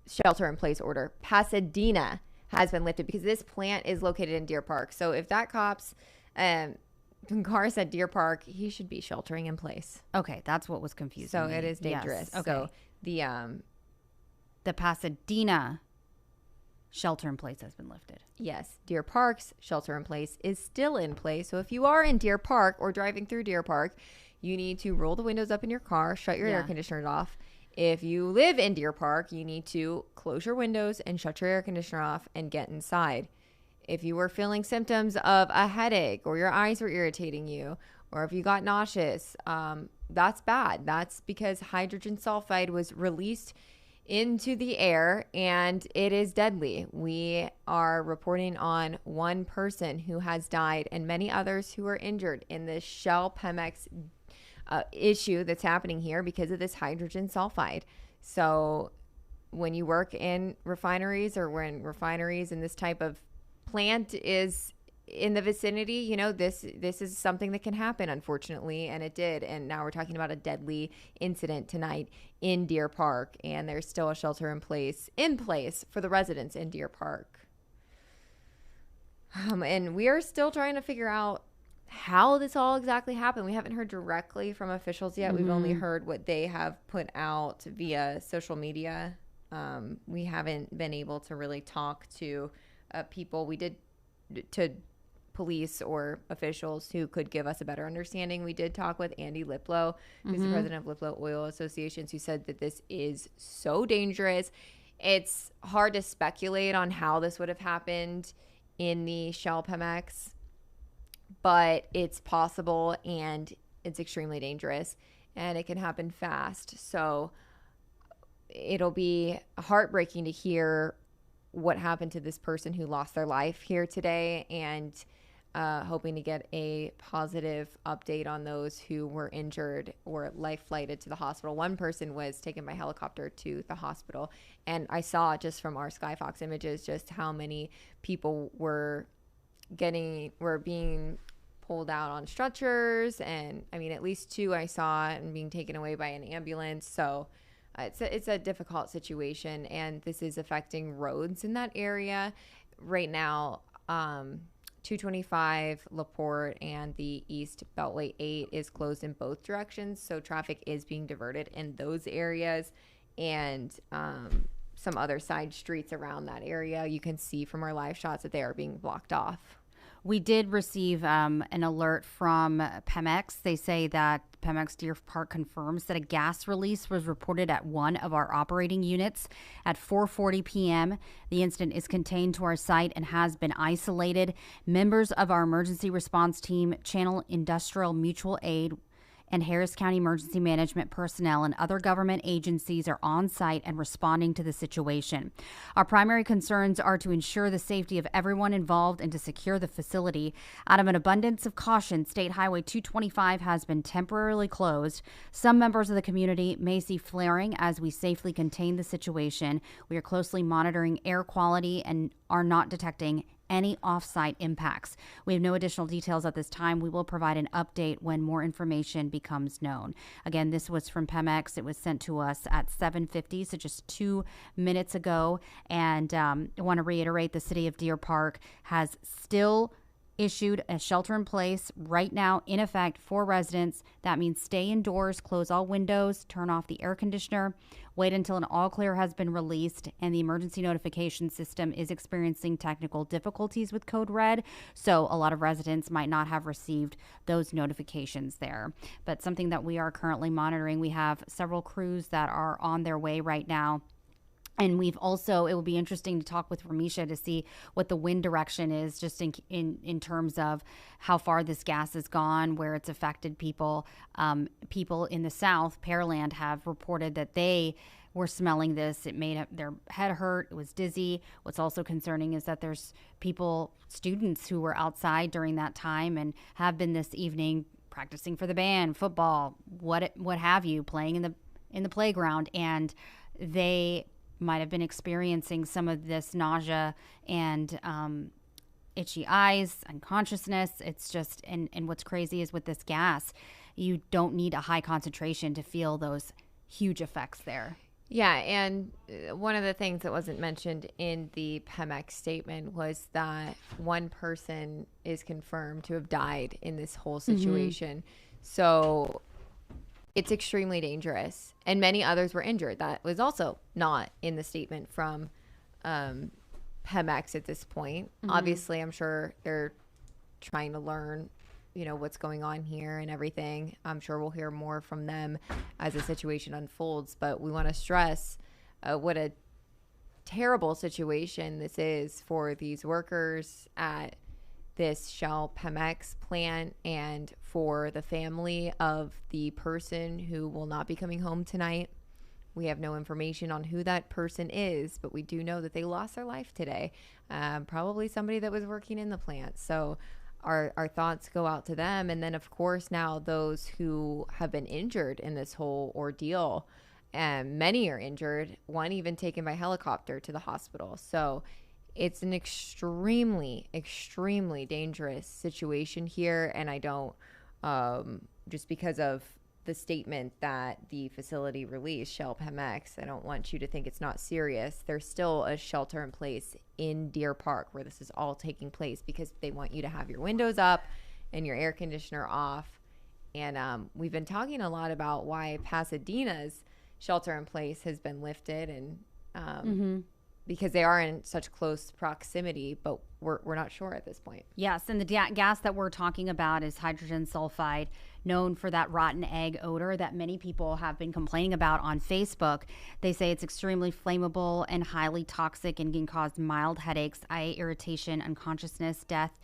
shelter in place order. Pasadena has been lifted because this plant is located in Deer Park. So if that cop's car said Deer Park, he should be sheltering in place. Okay, that's what was confusing. So it is dangerous. Yes. Okay. So the Pasadena shelter in place has been lifted. Yes, Deer Park's shelter in place is still in place. So if you are in Deer Park or driving through Deer Park, you need to roll the windows up in your car, shut your air conditioners off. If you live in Deer Park, you need to close your windows and shut your air conditioner off and get inside. If you were feeling symptoms of a headache or your eyes were irritating you, or if you got nauseous, that's bad. That's because hydrogen sulfide was released into the air and it is deadly. We are reporting on one person who has died and many others who are injured in this Shell PEMEX issue that's happening here because of this hydrogen sulfide. So when you work in refineries, or when refineries and this type of plant is in the vicinity, you know, this is something that can happen, unfortunately, and it did. And now we're talking about a deadly incident tonight in Deer Park, and there's still a shelter in place for the residents in Deer Park. And we are still trying to figure out how this all exactly happened. We haven't heard directly from officials yet. We've only heard what they have put out via social media. We haven't been able to really talk to people. We did to police or officials who could give us a better understanding. We did talk with Andy Liplow, who's the president of Liplow Oil Associations, who said that this is so dangerous. It's hard to speculate on how this would have happened in the Shell PEMEX, but it's possible and it's extremely dangerous and it can happen fast. So it'll be heartbreaking to hear what happened to this person who lost their life here today, and hoping to get a positive update on those who were injured or life flighted to the hospital. One person was taken by helicopter to the hospital, and I saw just from our Skyfox images just how many people were being pulled out on stretchers, and I mean at least 2 I saw and being taken away by an ambulance. So it's a difficult situation, and this is affecting roads in that area right now. 225 LaPorte and the East Beltway 8 is closed in both directions, so traffic is being diverted in those areas, and some other side streets around that area, you can see from our live shots that they are being blocked off. We did receive an alert from PEMEX. They say that PEMEX Deer Park confirms that a gas release was reported at one of our operating units at 4:40 p.m. The incident is contained to our site and has been isolated. Members of our emergency response team, Channel Industrial Mutual Aid, and Harris County Emergency Management personnel and other government agencies are on site and responding to the situation. Our primary concerns are to ensure the safety of everyone involved and to secure the facility. Out of an abundance of caution, State Highway 225 has been temporarily closed. Some members of the community may see flaring as we safely contain the situation. We are closely monitoring air quality and are not detecting any off-site impacts. We have no additional details at this time. We will provide an update when more information becomes known. Again, this was from PEMEX. It was sent to us at 7:50, so just 2 minutes ago. And I want to reiterate, the City of Deer Park has still issued a shelter in place right now in effect for residents. That means stay indoors, close all windows, turn off the air conditioner, wait until an all clear has been released, and the emergency notification system is experiencing technical difficulties with code red, so a lot of residents might not have received those notifications there. But something that we are currently monitoring, we have several crews that are on their way right now. And we've also, it will be interesting to talk with Ramisha to see what the wind direction is, just in terms of how far this gas has gone, where it's affected people. People in the South, Pearland, have reported that they were smelling this. It made their head hurt. It was dizzy. What's also concerning is that there's students who were outside during that time and have been this evening practicing for the band, football, what have you, playing in the playground, and they might have been experiencing some of this nausea and itchy eyes, unconsciousness. It's just, and what's crazy is with this gas, you don't need a high concentration to feel those huge effects there. Yeah, and one of the things that wasn't mentioned in the PEMEX statement was that one person is confirmed to have died in this whole situation. So it's extremely dangerous, and many others were injured. That was also not in the statement from PEMEX at this point. Obviously, I'm sure they're trying to learn, what's going on here and everything. I'm sure we'll hear more from them as the situation unfolds, but we want to stress what a terrible situation this is for these workers at this Shell PEMEX plant and for the family of the person who will not be coming home tonight. We have no information on who that person is, but we do know that they lost their life today. Probably somebody that was working in the plant. So our thoughts go out to them. And then, of course, now those who have been injured in this whole ordeal, and many are injured, one even taken by helicopter to the hospital. So it's an extremely, extremely dangerous situation here. And I don't, just because of the statement that the facility released, Shell PEMEX, I don't want you to think it's not serious. There's still a shelter in place in Deer Park where this is all taking place because they want you to have your windows up and your air conditioner off. And we've been talking a lot about why Pasadena's shelter in place has been lifted, and because they are in such close proximity, but we're not sure at this point. Yes, and the gas that we're talking about is hydrogen sulfide, known for that rotten egg odor that many people have been complaining about on Facebook. They say it's extremely flammable and highly toxic and can cause mild headaches, eye irritation, unconsciousness, death,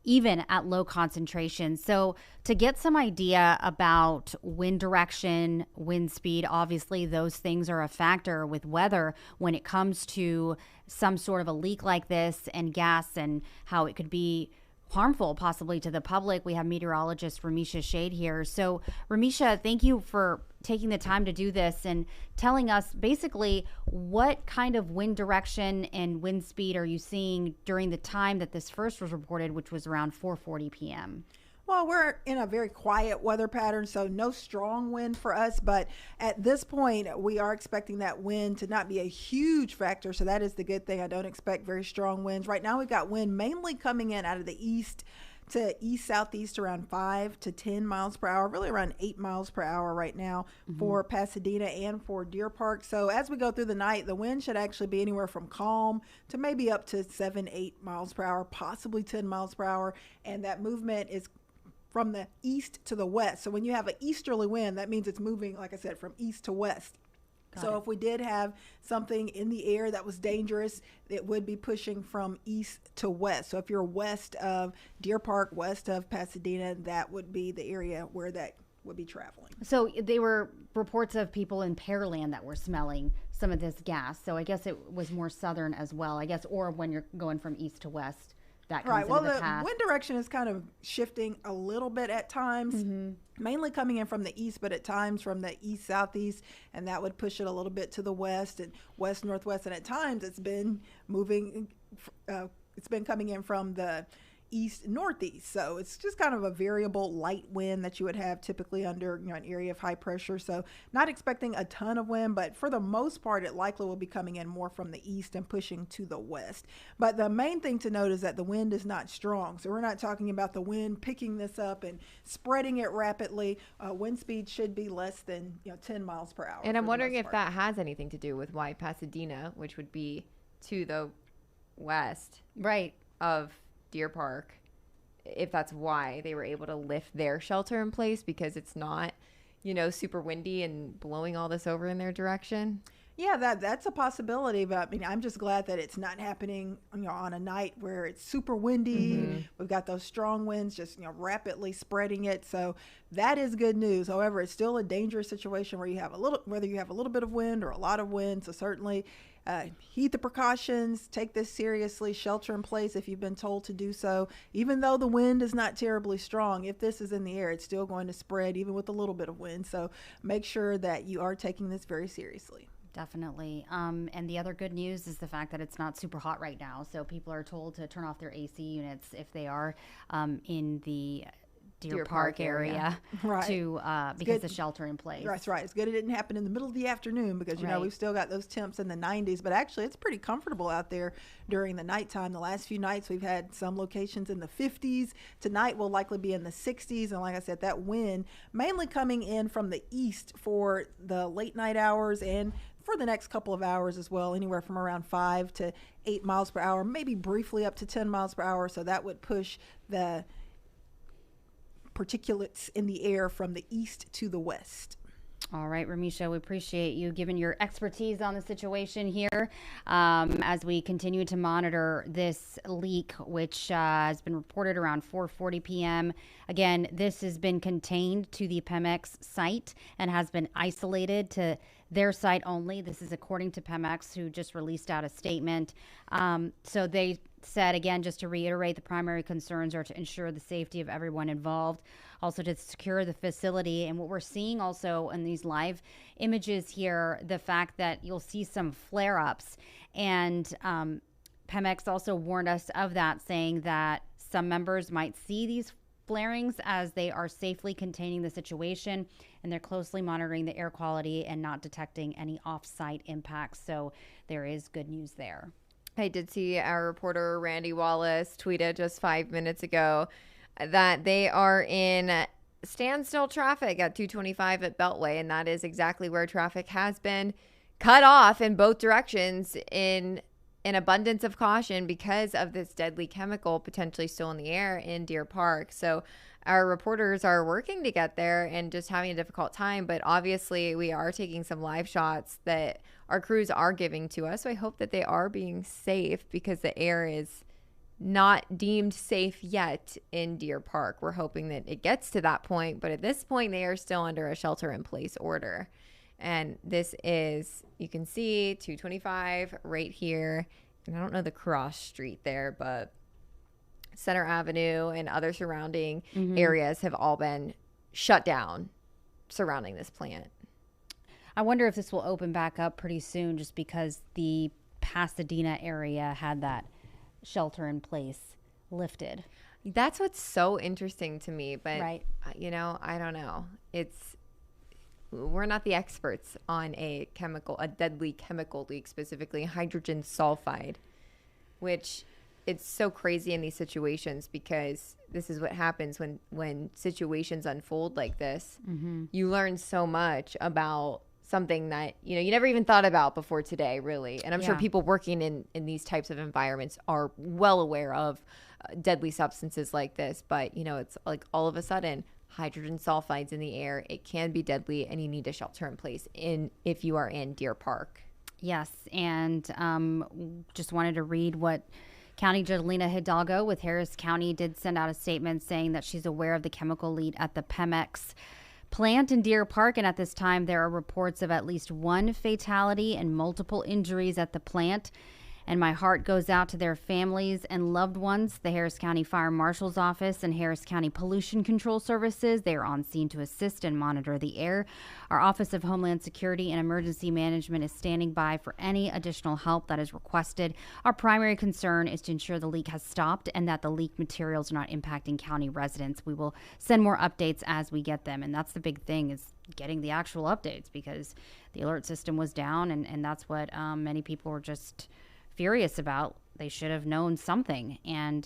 even at low concentrations. So to get some idea about wind direction, wind speed, obviously those things are a factor with weather when it comes to some sort of a leak like this and gas and how it could be harmful possibly to the public. We have meteorologist Ramisha Shade here. So Ramisha, thank you for taking the time to do this and telling us basically what kind of wind direction and wind speed are you seeing during the time that this first was reported, which was around 4:40 p.m. Well, we're in a very quiet weather pattern, so no strong wind for us. But at this point, we are expecting that wind to not be a huge factor. So that is the good thing. I don't expect very strong winds. Right now, we've got wind mainly coming in out of the east to east-southeast around 5 to 10 miles per hour, really around 8 miles per hour right now for Pasadena and for Deer Park. So as we go through the night, the wind should actually be anywhere from calm to maybe up to 7, 8 miles per hour, possibly 10 miles per hour. And that movement is from the east to the west. So when you have an easterly wind, that means it's moving, like I said, from east to west. So if we did have something in the air that was dangerous, it would be pushing from east to west. So if you're west of Deer Park, west of Pasadena, that would be the area where that would be traveling. So there were reports of people in Pearland that were smelling some of this gas. So I guess it was more southern as well, I guess, or when you're going from east to west. That comes right. Well, the path. Wind direction is kind of shifting a little bit at times, mainly coming in from the east, but at times from the east southeast, and that would push it a little bit to the west and west northwest. And at times, it's been moving. It's been coming in from the east northeast. So it's just kind of a variable light wind that you would have typically under an area of high pressure. So not expecting a ton of wind, but for the most part, it likely will be coming in more from the east and pushing to the west. But the main thing to note is that the wind is not strong. So we're not talking about the wind picking this up and spreading it rapidly. Wind speed should be less than 10 miles per hour. And I'm wondering if that has anything to do with why Pasadena, which would be to the west of Deer Park, if that's why they were able to lift their shelter in place, because it's not, super windy and blowing all this over in their direction. Yeah, that's a possibility, but I mean, I'm just glad that it's not happening, on a night where it's super windy. We've got those strong winds just, rapidly spreading it. So that is good news. However, it's still a dangerous situation where whether you have a little bit of wind or a lot of wind. So certainly heed the precautions, take this seriously, shelter in place if you've been told to do so. Even though the wind is not terribly strong, if this is in the air, it's still going to spread even with a little bit of wind. So make sure that you are taking this very seriously. Definitely. And the other good news is the fact that it's not super hot right now. So people are told to turn off their AC units if they are in the Deer Park area right. Because the shelter in place. That's right. It's good it didn't happen in the middle of the afternoon because, we've still got those temps in the 90s. But actually, it's pretty comfortable out there during the nighttime. The last few nights, we've had some locations in the 50s. Tonight, we'll likely be in the 60s. And like I said, that wind mainly coming in from the east for the late night hours and for the next couple of hours as well, anywhere from around 5 to 8 miles per hour, maybe briefly up to 10 miles per hour. So that would push the particulates in the air from the east to the west. All right, Ramisha, we appreciate you giving your expertise on the situation here as we continue to monitor this leak, which has been reported around 4:40 p.m. Again, this has been contained to the PEMEX site and has been isolated to their site only. This is according to PEMEX, who just released out a statement. So they said, again, just to reiterate, the primary concerns are to ensure the safety of everyone involved, also to secure the facility. And what we're seeing also in these live images here, the fact that you'll see some flare-ups. And PEMEX also warned us of that, saying that some members might see these flarings as they are safely containing the situation, and they're closely monitoring the air quality and not detecting any off-site impacts. So there is good news there. I did see our reporter Randy Wallace tweeted just 5 minutes ago that they are in standstill traffic at 225 at Beltway, and that is exactly where traffic has been cut off in both directions in an abundance of caution because of this deadly chemical potentially still in the air in Deer Park. So our reporters are working to get there and just having a difficult time, but obviously we are taking some live shots that our crews are giving to us. So I hope that they are being safe, because the air is not deemed safe yet in Deer Park. We're hoping that it gets to that point, but at this point they are still under a shelter in place order. And this is, you can see 225 right here. And I don't know the cross street there, but Center Avenue and other surrounding areas have all been shut down surrounding this plant. I wonder if this will open back up pretty soon, just because the Pasadena area had that shelter in place lifted. That's what's so interesting to me. But, right. I don't know. We're not the experts on a deadly chemical leak, specifically hydrogen sulfide, which it's so crazy in these situations, because this is what happens when situations unfold like this. You learn so much about something that, you never even thought about before today, really. And I'm sure people working in these types of environments are well aware of deadly substances like this. But, it's like all of a sudden, hydrogen sulfides in the air. It can be deadly, and you need to shelter in place if you are in Deer Park. Yes, and just wanted to read what County Judge Lena Hidalgo with Harris County did send out a statement saying that she's aware of the chemical leak at the PEMEX plant in Deer Park, and at this time there are reports of at least one fatality and multiple injuries at the plant. And my heart goes out to their families and loved ones. The Harris County Fire Marshal's Office and Harris County Pollution Control Services, they are on scene to assist and monitor the air. Our Office of Homeland Security and Emergency Management is standing by for any additional help that is requested. Our primary concern is to ensure the leak has stopped and that the leak materials are not impacting county residents. We will send more updates as we get them. And that's the big thing, is getting the actual updates, because the alert system was down, and that's what many people were just furious about. They should have known something, and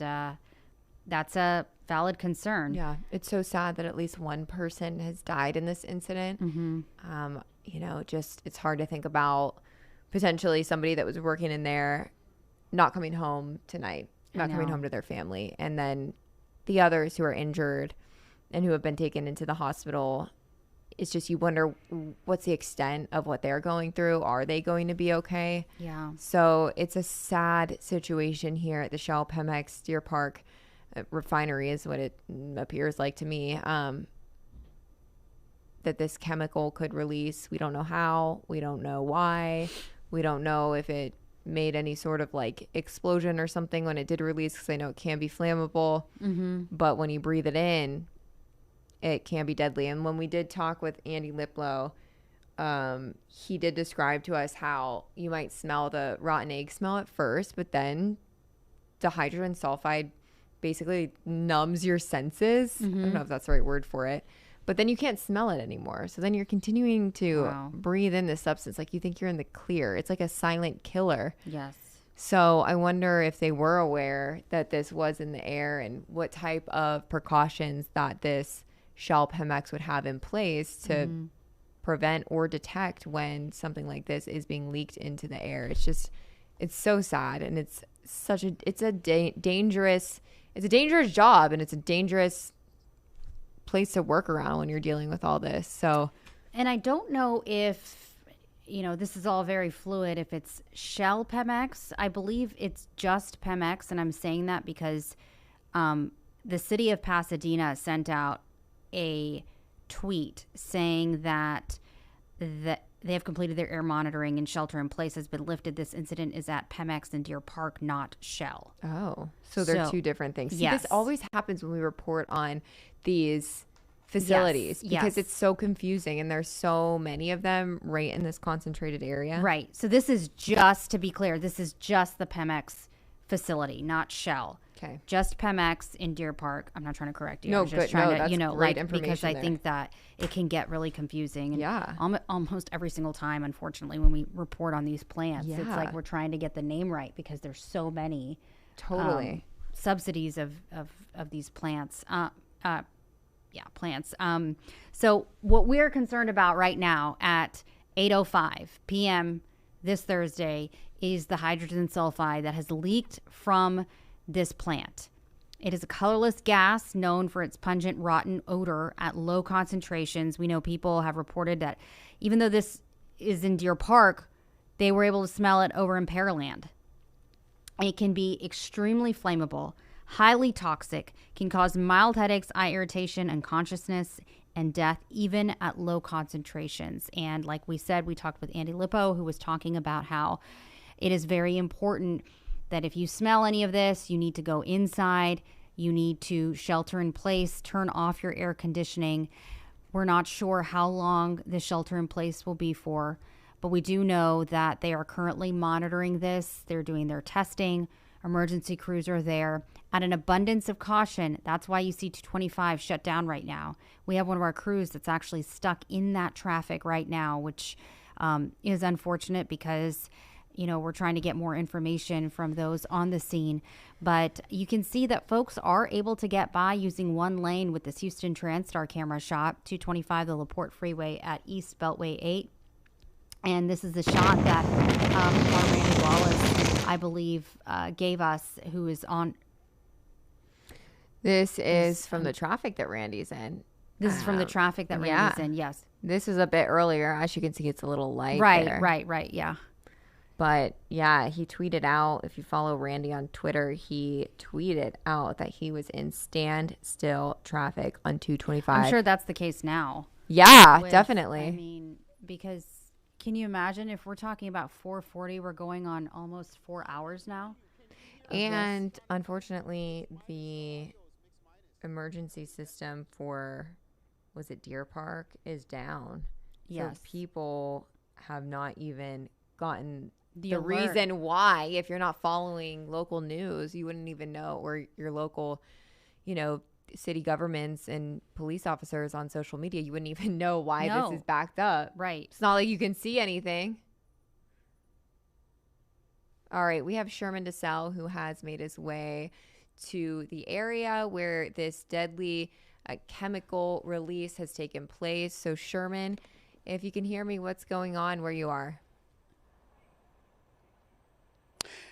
that's a valid concern. Yeah, it's so sad that at least one person has died in this incident. It's hard to think about potentially somebody that was working in there not coming home tonight, not coming home to their family, and then the others who are injured and who have been taken into the hospital. It's just, you wonder what's the extent of what they're going through. Are they going to be okay? Yeah. So it's a sad situation here at the Shell PEMEX Deer Park refinery, is what it appears like to me, that this chemical could release. We don't know how. We don't know why. We don't know if it made any sort of explosion or something when it did release, because I know it can be flammable. But when you breathe it in, it can be deadly. And when we did talk with Andy Liplow, he did describe to us how you might smell the rotten egg smell at first, but then the hydrogen sulfide basically numbs your senses. I don't know if that's the right word for it, but then you can't smell it anymore. So then you're continuing to breathe in this substance like you think you're in the clear. It's like a silent killer. Yes. So I wonder if they were aware that this was in the air, and what type of precautions that this Shell PEMEX would have in place to prevent or detect when something like this is being leaked into the air. It's so sad, and it's a dangerous job, and it's a dangerous place to work around when you're dealing with all this. So And I don't know if, this is all very fluid, if it's Shell PEMEX. I believe it's just PEMEX, and I'm saying that because the City of Pasadena sent out a tweet saying that they have completed their air monitoring and shelter in place has been lifted. This incident is at PEMEX in Deer Park, not Shell. Oh, so they're two different things. See, yes. This always happens when we report on these facilities because it's so confusing and there's so many of them right in this concentrated area. Right. So this is just, to be clear, this is just the PEMEX facility, not Shell. Okay. Just PEMEX in Deer Park. I'm not trying to correct you. No, I was just trying to, great information because I there. think that it can get really confusing. And Yeah. Almost every single time, unfortunately, when we report on these plants, it's Yeah. like we're trying to get the name right because there's so many Totally. subsidies of these plants. Plants. So what we're concerned about right now at 8:05 p.m. this Thursday is the hydrogen sulfide that has leaked from this plant. It is a colorless gas known for its pungent, rotten odor at low concentrations. We know people have reported that even though this is in Deer Park, they were able to smell it over in Pearland. It can be extremely flammable, highly toxic, can cause mild headaches, eye irritation, unconsciousness, and death, even at low concentrations. And like we said, we talked with Andy Lippo, who was talking about how it is very important that if you smell any of this, you need to go inside, you need to shelter in place, turn off your air conditioning. We're not sure how long the shelter in place will be for, but we do know that they are currently monitoring this. They're doing their testing. Emergency crews are there. At an abundance of caution, that's why you see 225 shut down right now. We have one of our crews that's actually stuck in that traffic right now, which is unfortunate because we're trying to get more information from those on the scene. But you can see that folks are able to get by using one lane with this Houston TransStar camera shot, 225 the LaPorte Freeway at East Beltway 8. And this is the shot that Randy Wallace, I believe, gave us, who is on. This is from the traffic that Randy's in. This is from the traffic that Randy's in, yes. This is a bit earlier. As you can see, it's a little light there. Right, yeah. But yeah, he tweeted out, if you follow Randy on Twitter, he tweeted out that he was in standstill traffic on 225. I'm sure that's the case now. Yeah, definitely. I mean, because can you imagine if we're talking about 440, we're going on almost 4 hours now? And unfortunately, the emergency system for, was it Deer Park, is down. Yes. So people have not even gotten the alert. reason why. If you're not following local news, you wouldn't even know, or your local, city governments and police officers on social media, you wouldn't even know why this is backed up. Right. It's not like you can see anything. All right, we have Sherman DeSalle, who has made his way to the area where this deadly chemical release has taken place. So Sherman, if you can hear me, what's going on where you are?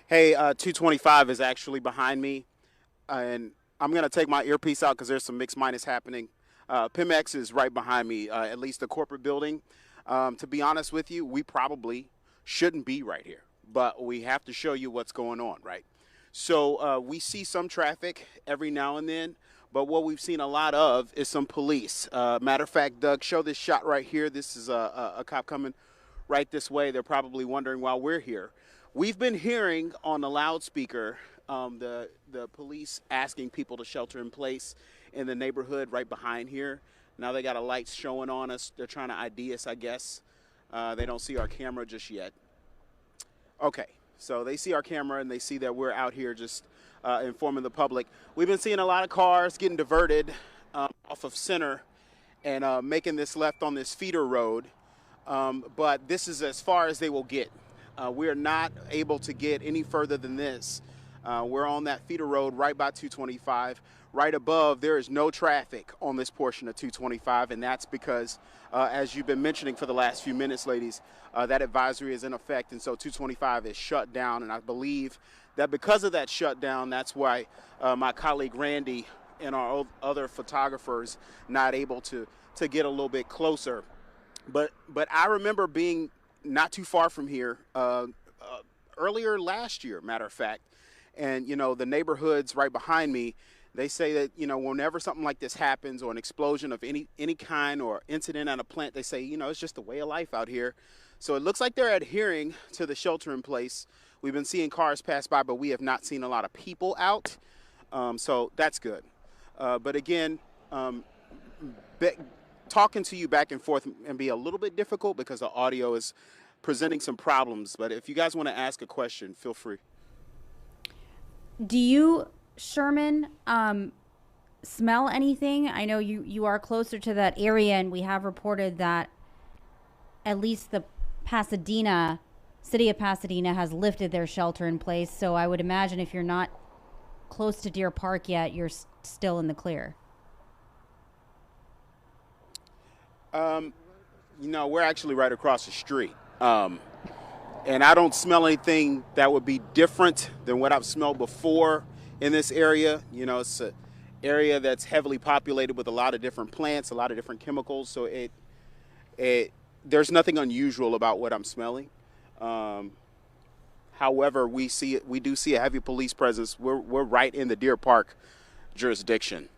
Hey, 225 is actually behind me, and I'm going to take my earpiece out because there's some mixed minus happening. PEMEX is right behind me, at least the corporate building. To be honest with you, we probably shouldn't be right here, but we have to show you what's going on, right? So we see some traffic every now and then, but what we've seen a lot of is some police. Matter of fact, Doug, show this shot right here. This is a cop coming right this way. They're probably wondering why we're here. We've been hearing on the loudspeaker the police asking people to shelter in place in the neighborhood right behind here. Now they got a light showing on us. They're trying to ID us, I guess. They don't see our camera just yet. Okay, so they see our camera and they see that we're out here just informing the public. We've been seeing a lot of cars getting diverted off of Center and making this left on this feeder road. But this is as far as they will get. We are not able to get any further than this. We're on that feeder road right by 225. Right above, there is no traffic on this portion of 225, and that's because, as you've been mentioning for the last few minutes, ladies, that advisory is in effect, and so 225 is shut down. And I believe that because of that shutdown, that's why my colleague Randy and our other photographers not able to get a little bit closer But I remember being not too far from here earlier last year, matter of fact, and the neighborhoods right behind me. They say that whenever something like this happens, or an explosion of any kind, or incident at a plant, they say it's just the way of life out here. So it looks like they're adhering to the shelter in place. We've been seeing cars pass by, but we have not seen a lot of people out. So that's good. But again, talking to you back and forth and be a little bit difficult because the audio is presenting some problems. But if you guys want to ask a question, feel free. Do you, Sherman, smell anything? I know you are closer to that area, and we have reported that at least the City of Pasadena has lifted their shelter in place. So I would imagine if you're not close to Deer Park yet, you're still in the clear. We're actually right across the street. And I don't smell anything that would be different than what I've smelled before in this area. It's an area that's heavily populated with a lot of different plants, a lot of different chemicals. So there's nothing unusual about what I'm smelling. However, we do see a heavy police presence. We're right in the Deer Park jurisdiction.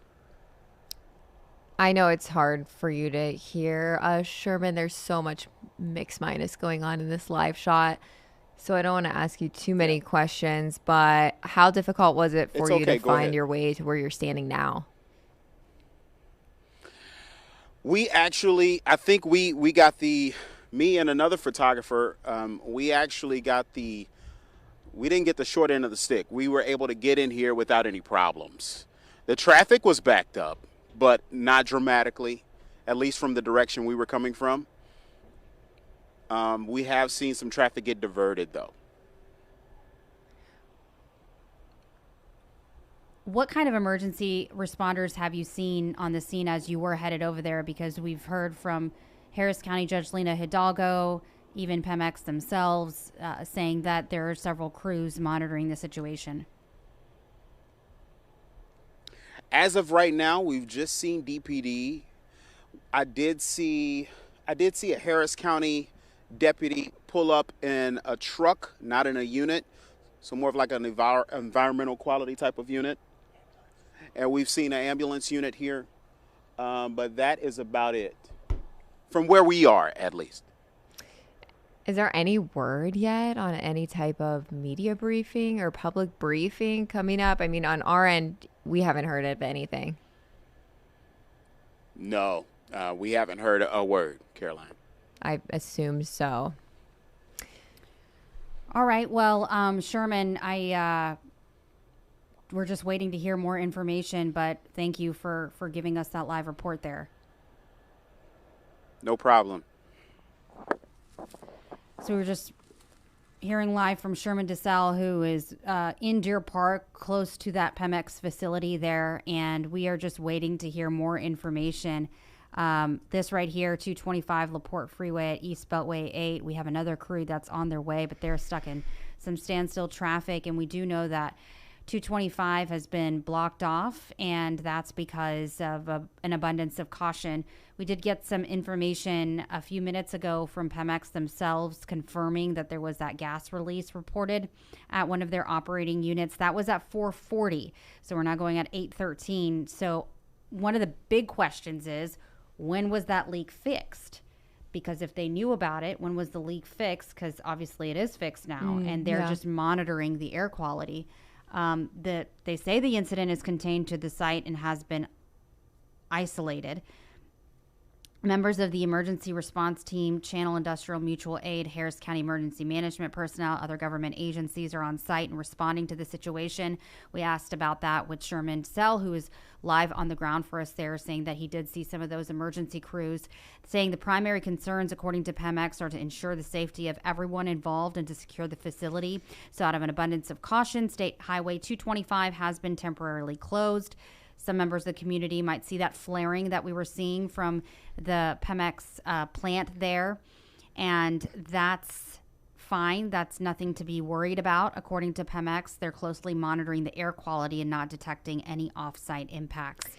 I know it's hard for you to hear, Sherman. There's so much mix minus going on in this live shot, so I don't want to ask you too many questions, but how difficult was it for you to find your way to where you're standing now? I think we got me and another photographer, we didn't get the short end of the stick. We were able to get in here without any problems. The traffic was backed up, but not dramatically, at least from the direction we were coming from. We have seen some traffic get diverted, though. What kind of emergency responders have you seen on the scene as you were headed over there? Because we've heard from Harris County Judge Lena Hidalgo, even PEMEX themselves, saying that there are several crews monitoring the situation. As of right now, we've just seen DPD. I did see a Harris County deputy pull up in a truck, not in a unit, so more of like an environmental quality type of unit. And we've seen an ambulance unit here, but that is about it, from where we are, at least. Is there any word yet on any type of media briefing or public briefing coming up? I mean, on our end, we haven't heard of anything. No, we haven't heard a word, Caroline. I assume so. All right. Well, Sherman, we're just waiting to hear more information, but thank you for giving us that live report there. No problem. So we're just hearing live from Sherman DeSalle, who is in Deer Park, close to that PEMEX facility there, and we are just waiting to hear more information. This right here, 225 LaPorte Freeway at East Beltway 8. We have another crew that's on their way, but they're stuck in some standstill traffic, and we do know that 225 has been blocked off, and that's because of an abundance of caution. We did get some information a few minutes ago from PEMEX themselves confirming that there was that gas release reported at one of their operating units. That was at 4:40, so we're now going at 8:13. So one of the big questions is, when was that leak fixed? Because if they knew about it, when was the leak fixed? Because obviously it is fixed now, and they're just monitoring the air quality. They say the incident is contained to the site and has been isolated. Members of the emergency response team, Channel Industrial Mutual Aid, Harris County Emergency Management personnel, other government agencies are on site and responding to the situation. We asked about that with Sherman DeSalle, who is live on the ground for us there, saying that he did see some of those emergency crews, saying the primary concerns, according to PEMEX, are to ensure the safety of everyone involved and to secure the facility. So out of an abundance of caution, State Highway 225 has been temporarily closed. Some members of the community might see that flaring that we were seeing from the PEMEX plant there, and that's fine. That's nothing to be worried about. According to PEMEX, they're closely monitoring the air quality and not detecting any off-site impacts.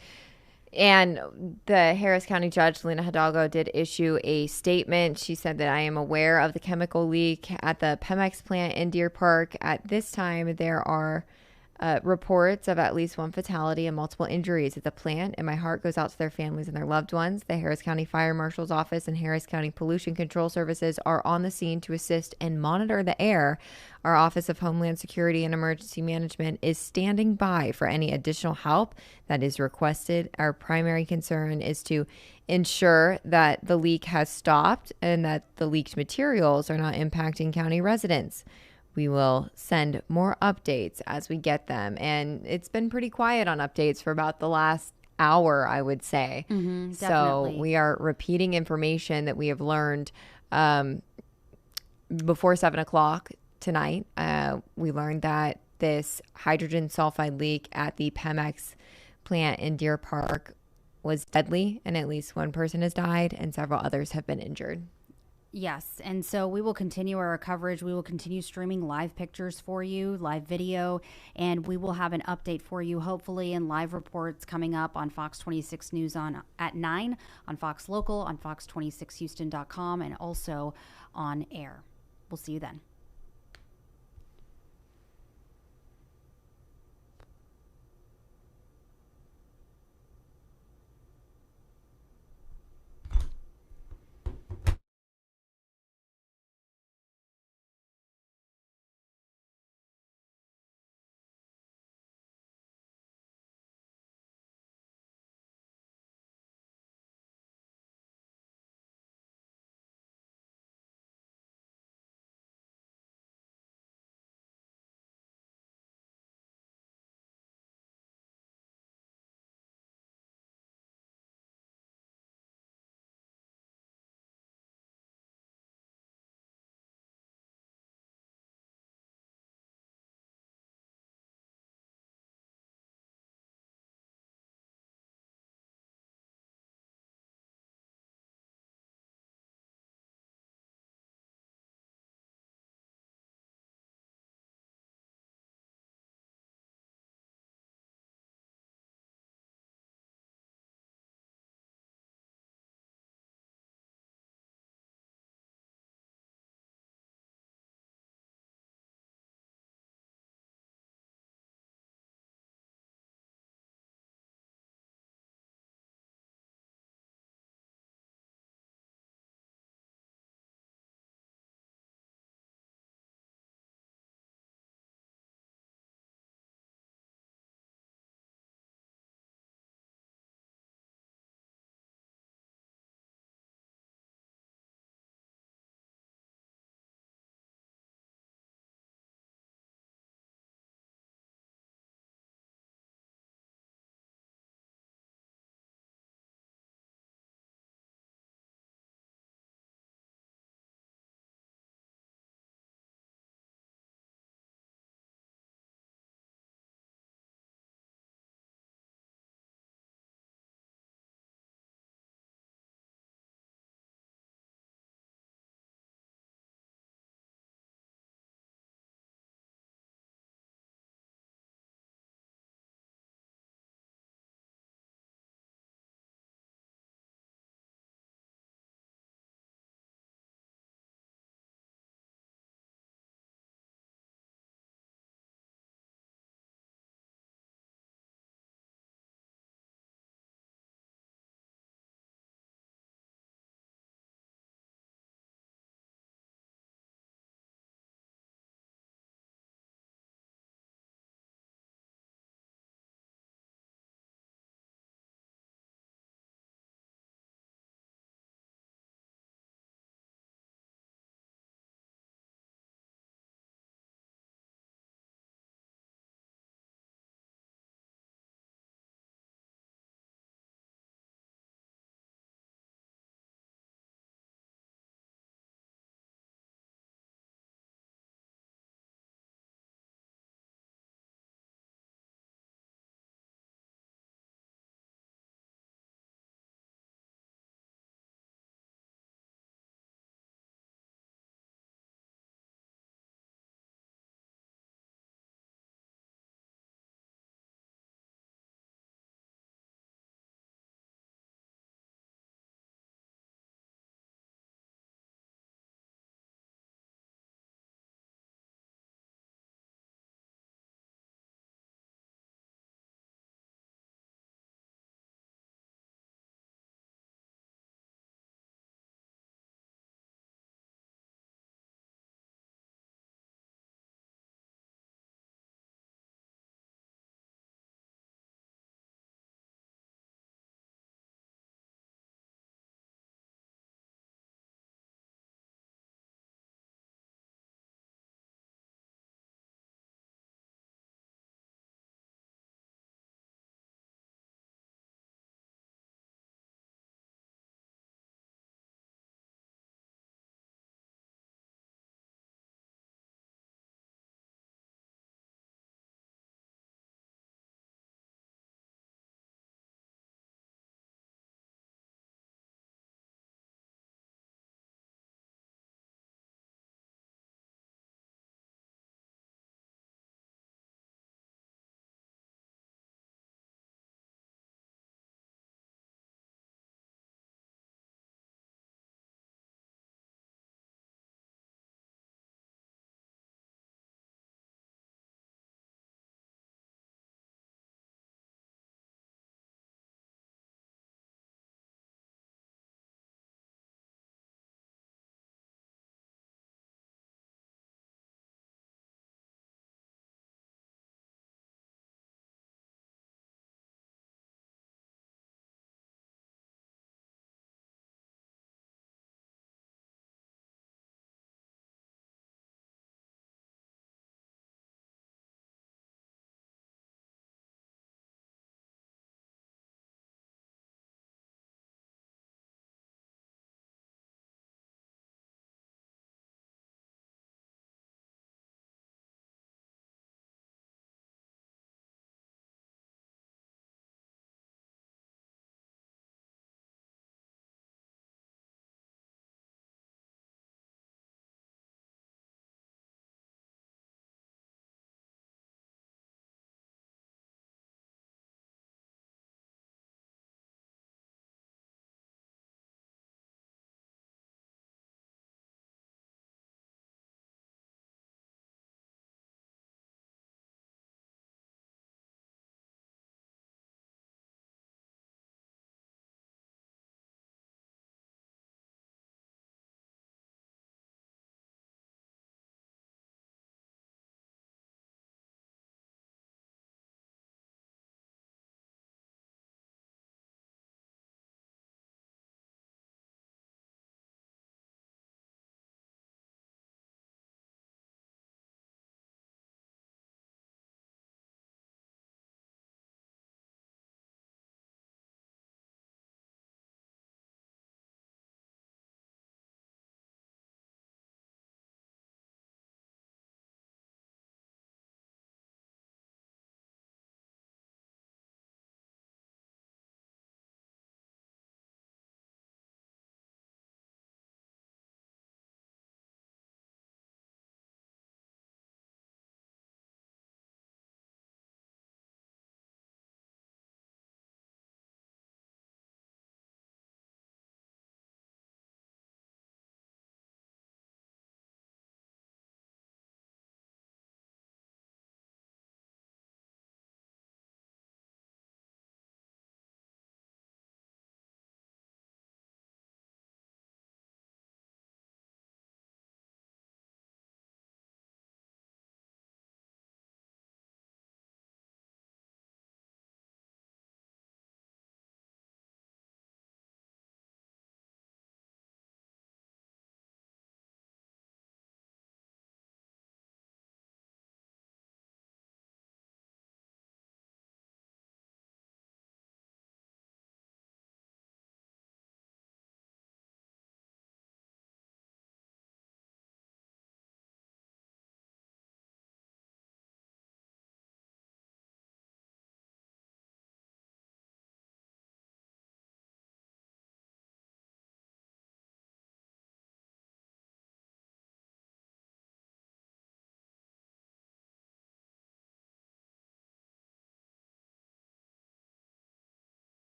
And the Harris County Judge, Lena Hidalgo, did issue a statement. She said that I am aware of the chemical leak at the PEMEX plant in Deer Park. At this time, there are reports of at least one fatality and multiple injuries at the plant, and my heart goes out to their families and their loved ones. The Harris County Fire Marshal's Office and Harris County Pollution Control Services are on the scene to assist and monitor the air. Our Office of Homeland Security and Emergency Management is standing by for any additional help that is requested. Our primary concern is to ensure that the leak has stopped and that the leaked materials are not impacting county residents. We will send more updates as we get them. And it's been pretty quiet on updates for about the last hour, I would say. So we are repeating information that we have learned before 7 o'clock tonight. We learned that this hydrogen sulfide leak at the PEMEX plant in Deer Park was deadly, and at least one person has died and several others have been injured. Yes, and so we will continue our coverage. We will continue streaming live pictures for you, live video, and we will have an update for you, hopefully, and live reports coming up on Fox 26 News at 9, on Fox Local, on fox26houston.com, and also on air. We'll see you then.